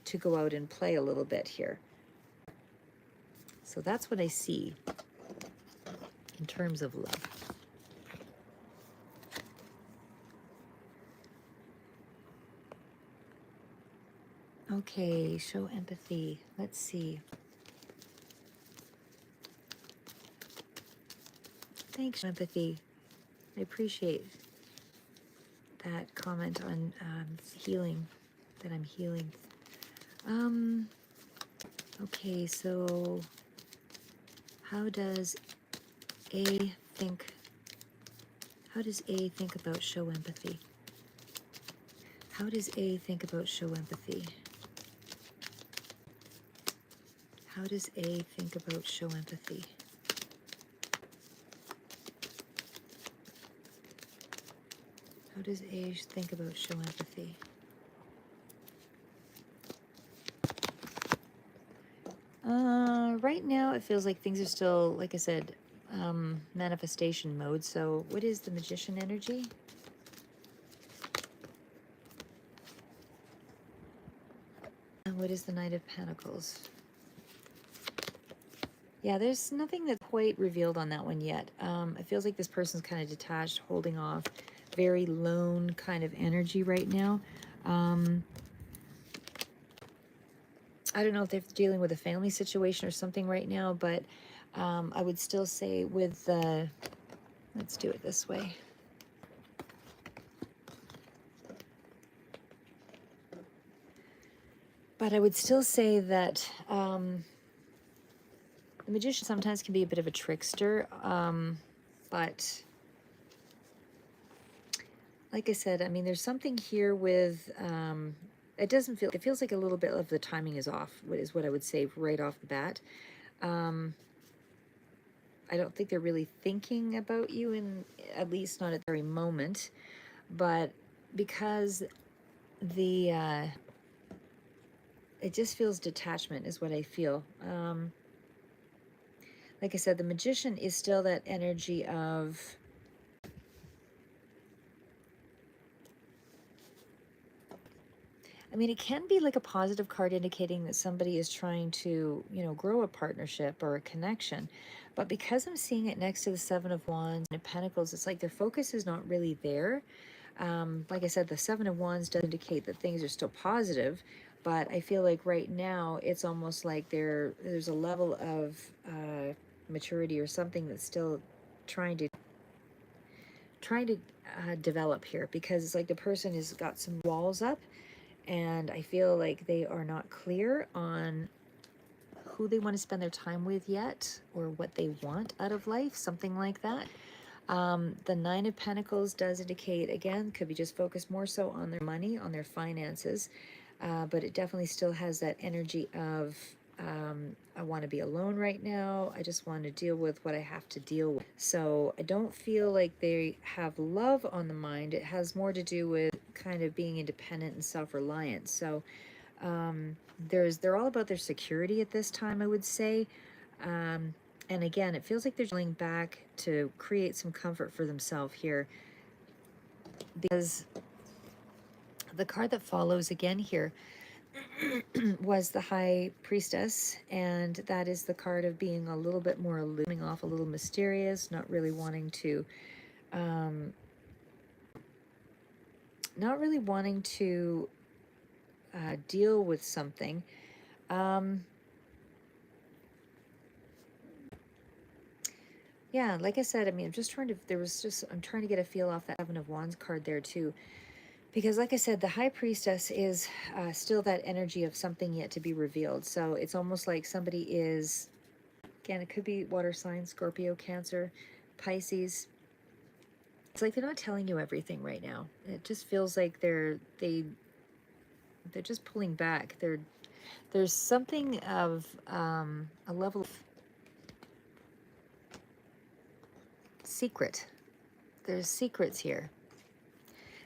to go out and play a little bit here. So that's what I see in terms of love. Okay, show empathy. Let's see. Thanks, empathy. I appreciate that comment on healing, that I'm healing. Okay, so how does A think about show empathy? How does A think about show empathy? How does A think about show empathy? How does A think about show empathy? Right now it feels like things are still, like I said, manifestation mode. So what is the Magician energy? And what is the Knight of Pentacles? Yeah, there's nothing that's quite revealed on that one yet. It feels like this person's kind of detached, holding off, very lone kind of energy right now. I don't know if they're dealing with a family situation or something right now, but I would still say with the, let's do it this way. But I would still say that the Magician sometimes can be a bit of a trickster, but like I said, I mean, there's something here with, it feels like a little bit of the timing is off, is what I would say right off the bat. I don't think they're really thinking about you, at least not at the very moment, but because it just feels detachment is what I feel. Like I said, the Magician is still that energy of, I mean, it can be like a positive card indicating that somebody is trying to, grow a partnership or a connection. But because I'm seeing it next to the Seven of Wands and Pentacles, it's like their focus is not really there. Like I said, the Seven of Wands does indicate that things are still positive, but I feel like right now it's almost like there's a level of maturity or something that's still trying to develop here, because it's like the person has got some walls up, and I feel like they are not clear on who they want to spend their time with yet, or what they want out of life, something like that. The Nine of Pentacles does indicate, again, could be just focused more so on their money, on their finances, but it definitely still has that energy of, I want to be alone right now. I just want to deal with what I have to deal with. So I don't feel like they have love on the mind. It has more to do with kind of being independent and self-reliant. So they're all about their security at this time, I would say. And again, it feels like they're going back to create some comfort for themselves here, because the card that follows again here was the High Priestess, and that is the card of being a little bit more looming off, a little mysterious, not really wanting to deal with something. Yeah, like I said, I mean, I'm trying to get a feel off that Seven of Wands card there too. Because like I said, the High Priestess is still that energy of something yet to be revealed. So it's almost like somebody is, again, it could be water sign, Scorpio, Cancer, Pisces. It's like they're not telling you everything right now. It just feels like they're just pulling back. There's something of a level of secret. There's secrets here.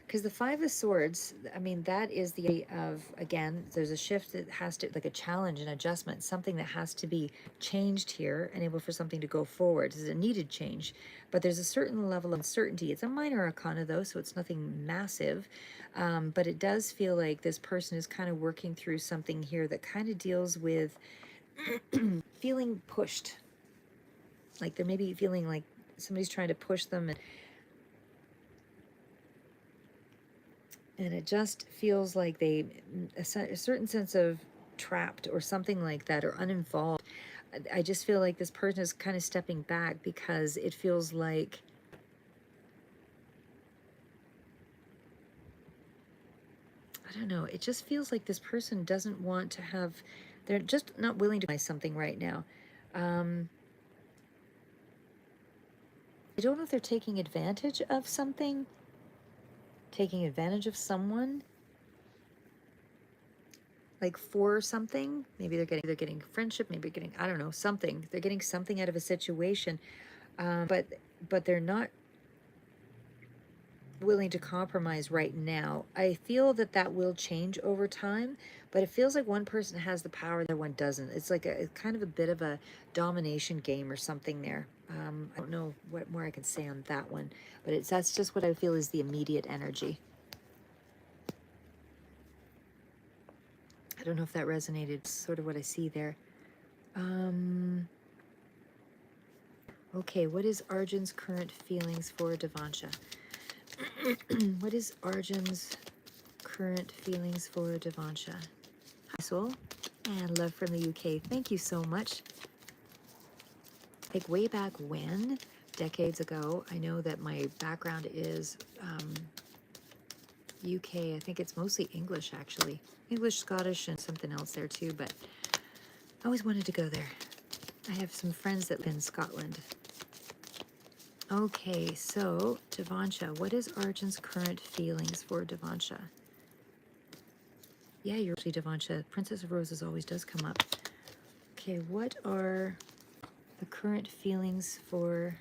Because the Five of Swords, I mean, that is the idea of, again, there's a shift that has to, like a challenge, an adjustment, something that has to be changed here, and able for something to go forward. This is a needed change, but there's a certain level of uncertainty. It's a minor arcana, though, so it's nothing massive, but it does feel like this person is kind of working through something here that kind of deals with feeling pushed. Like they're maybe feeling like somebody's trying to push them, and it just feels like a certain sense of trapped or something like that, or uninvolved. I just feel like this person is kind of stepping back, because it feels like I don't know, it just feels like this person doesn't want to have, they're just not willing to buy something right now. I don't know if they're taking advantage of something, taking advantage of someone, like for something. Maybe they're getting friendship, maybe getting, I don't know, something. They're getting something out of a situation, but they're not willing to compromise right now. I feel that that will change over time, but it feels like one person has the power, the other one doesn't. It's like a kind of a bit of a domination game or something there. I don't know what more I can say on that one, but that's just what I feel is the immediate energy. I don't know if that resonated. It's sort of what I see there. Okay, what is Arjun's current feelings for Devansha? What is Arjun's current feelings for Devansha? Hi, Soul, and love from the UK. Thank you so much. Like way back when, decades ago, I know that my background is UK. I think it's mostly English, actually. English, Scottish, and something else there too, but I always wanted to go there. I have some friends that live in Scotland. Okay, so Devansha, what is Arjun's current feelings for Devansha? Yeah, you're actually Devansha. Princess of Roses always does come up. Okay, what are the current feelings for...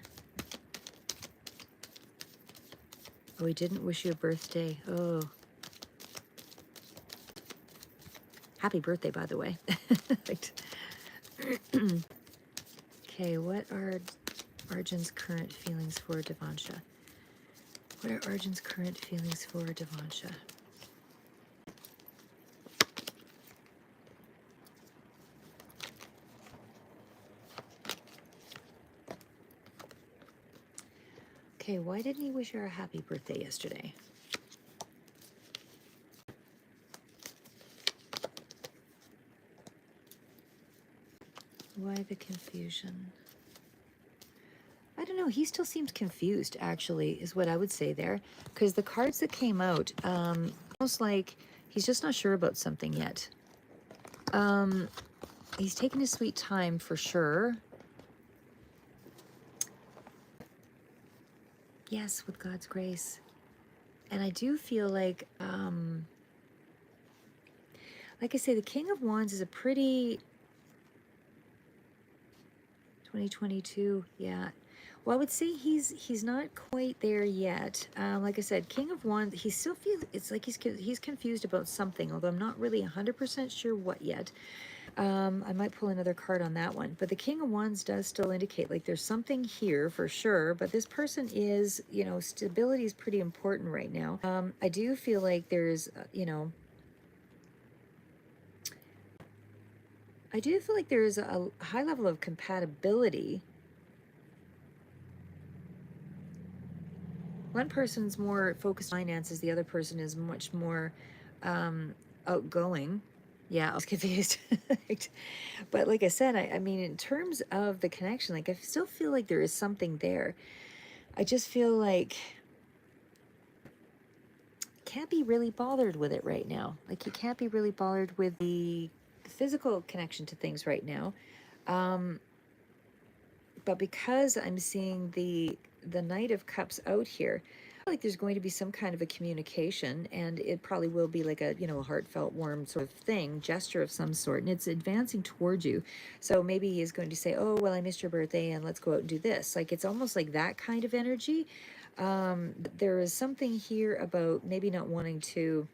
Oh, he didn't wish you a birthday. Oh. Happy birthday, by the way. Okay, what are Arjun's current feelings for Devansha? What are Arjun's current feelings for Devansha? Okay, why didn't he wish her a happy birthday yesterday? Why the confusion? don't know. He still seems confused, actually, is what I would say there. Because the cards that came out, almost like he's just not sure about something yet. He's taking his sweet time for sure. Yes, with God's grace. And I do feel like I say, the King of Wands is a pretty 2022, yeah. Well, I would say he's not quite there yet. Like I said, King of Wands, he still feels, it's like he's confused about something, although I'm not really 100% sure what yet. I might pull another card on that one, but the King of Wands does still indicate like there's something here for sure, but this person is, you know, stability is pretty important right now. I do feel like there's, you know, I do feel like there is a high level of compatibility. One person's more focused on finances, the other person is much more outgoing. Yeah, I was confused. But like I said, I mean, in terms of the connection, like I still feel like there is something there. I just feel like can't be really bothered with it right now. Like you can't be really bothered with the physical connection to things right now. But because I'm seeing the Knight of Cups out here, I feel like there's going to be some kind of a communication, and it probably will be like a, you know, a heartfelt, warm sort of thing, gesture of some sort, and it's advancing towards you. So maybe he's going to say, oh, well, I missed your birthday and let's go out and do this. Like it's almost like that kind of energy. There is something here about maybe not wanting to,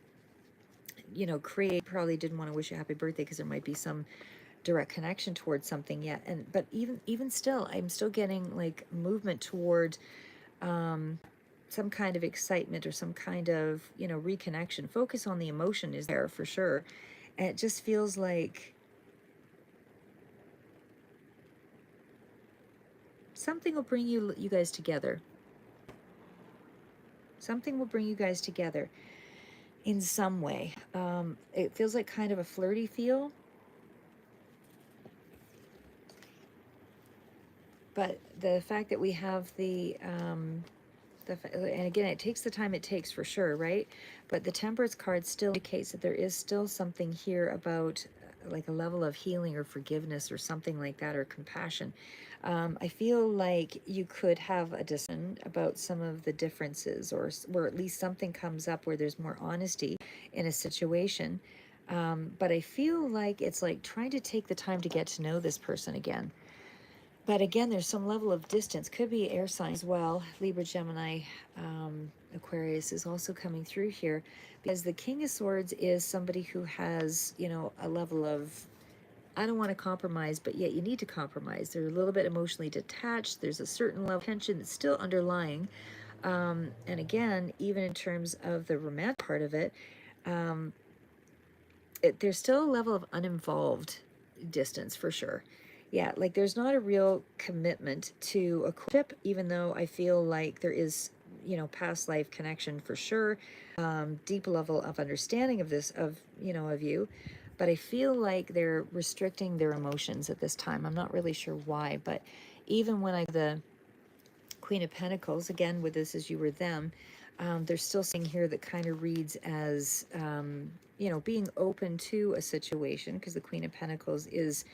you know, create, probably didn't want to wish you a happy birthday because there might be some direct connection towards something yet. And but even still, I'm still getting like movement toward some kind of excitement or some kind of, you know, reconnection. Focus on the emotion is there for sure. And it just feels like something will bring you guys together. Something will bring you guys together in some way. It feels like kind of a flirty feel. But the fact that we have and again, it takes the time it takes for sure, right? But the Temperance card still indicates that there is still something here about like a level of healing or forgiveness or something like that, or compassion. I feel like you could have a discussion about some of the differences, or at least something comes up where there's more honesty in a situation. But I feel like it's like trying to take the time to get to know this person again. But again, there's some level of distance. Could be air signs as well. Libra, Gemini, Aquarius is also coming through here, because the King of Swords is somebody who has, you know, a level of, I don't want to compromise, but yet you need to compromise. They're a little bit emotionally detached. There's a certain level of tension that's still underlying. And again, even in terms of the romantic part of it, there's still a level of uninvolved distance for sure. Yeah, like there's not a real commitment to a trip, even though I feel like there is, you know, past life connection for sure, deep level of understanding of this, of, you know, of you. But I feel like they're restricting their emotions at this time. I'm not really sure why, but even when the Queen of Pentacles, again, with this as you were them, there's still something here that kind of reads as, you know, being open to a situation, because the Queen of Pentacles is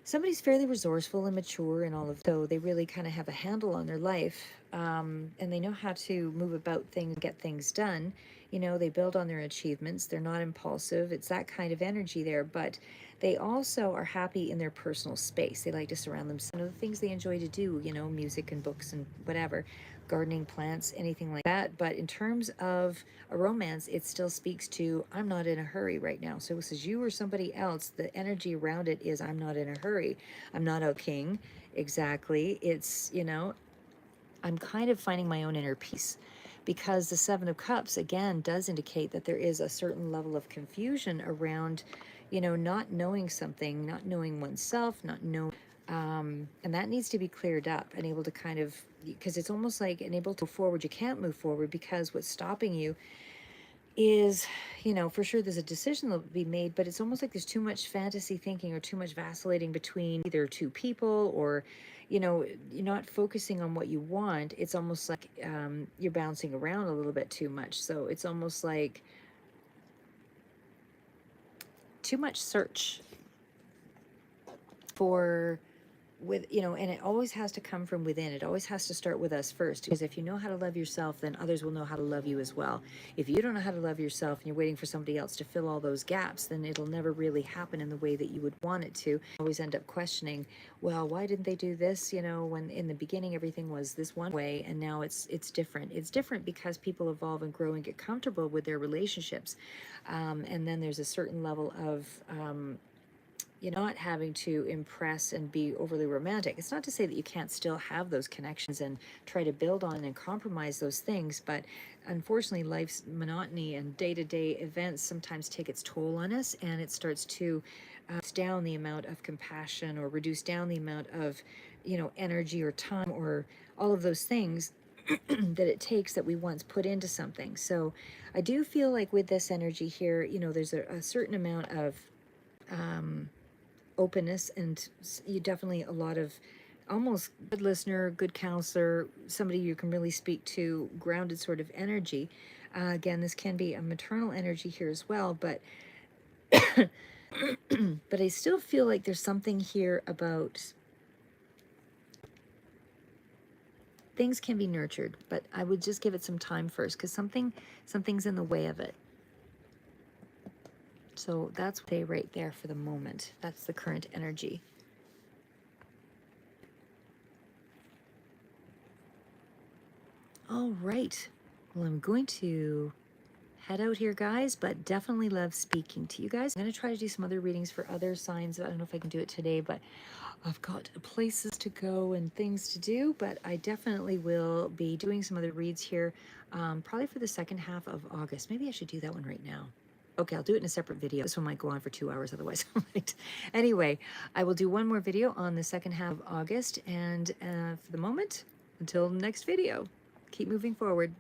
somebody's fairly resourceful and mature and all of, so they really kind of have a handle on their life, and they know how to move about things, get things done. You know, they build on their achievements. They're not impulsive. It's that kind of energy there, but they also are happy in their personal space. They like to surround themselves with the things they enjoy to do, you know, music and books and whatever, gardening, plants, anything like that. But in terms of a romance, it still speaks to, I'm not in a hurry right now. So this is you or somebody else. The energy around it is, I'm not in a hurry. I'm not out king. Exactly. It's, you know, I'm kind of finding my own inner peace, because the Seven of Cups, again, does indicate that there is a certain level of confusion around, you know, not knowing something, not knowing oneself, not knowing, and that needs to be cleared up and able to kind of, because it's almost like unable to move forward. You can't move forward because what's stopping you is, you know, for sure there's a decision that will be made, but it's almost like there's too much fantasy thinking or too much vacillating between either two people, or, you know, you're not focusing on what you want. It's almost like you're bouncing around a little bit too much. So it's almost like too much search for, with, you know, and it always has to come from within. It always has to start with us first, because if you know how to love yourself, then others will know how to love you as well. If you don't know how to love yourself and you're waiting for somebody else to fill all those gaps, then it'll never really happen in the way that you would want it to. Always end up questioning, well, why didn't they do this, you know, when in the beginning everything was this one way and now it's different. It's different because people evolve and grow and get comfortable with their relationships, and then there's a certain level of you're not having to impress and be overly romantic. It's not to say that you can't still have those connections and try to build on and compromise those things, but unfortunately, life's monotony and day-to-day events sometimes take its toll on us, and it starts to reduce down the amount of compassion, or reduce down the amount of, you know, energy or time or all of those things that it takes that we once put into something. So I do feel like with this energy here, you know, there's a certain amount of openness, and you definitely a lot of almost good listener, good counselor, somebody you can really speak to, grounded sort of energy. Again, this can be a maternal energy here as well, but but I still feel like there's something here about things can be nurtured, but I would just give it some time first, because something's in the way of it. So that's they right there for the moment. That's the current energy. All right. Well, I'm going to head out here, guys, but definitely love speaking to you guys. I'm going to try to do some other readings for other signs. I don't know if I can do it today, but I've got places to go and things to do, but I definitely will be doing some other reads here, probably for the second half of August. Maybe I should do that one right now. Okay, I'll do it in a separate video. This one might go on for 2 hours, otherwise I might. Anyway, I will do one more video on the second half of August, and for the moment, until next video, keep moving forward.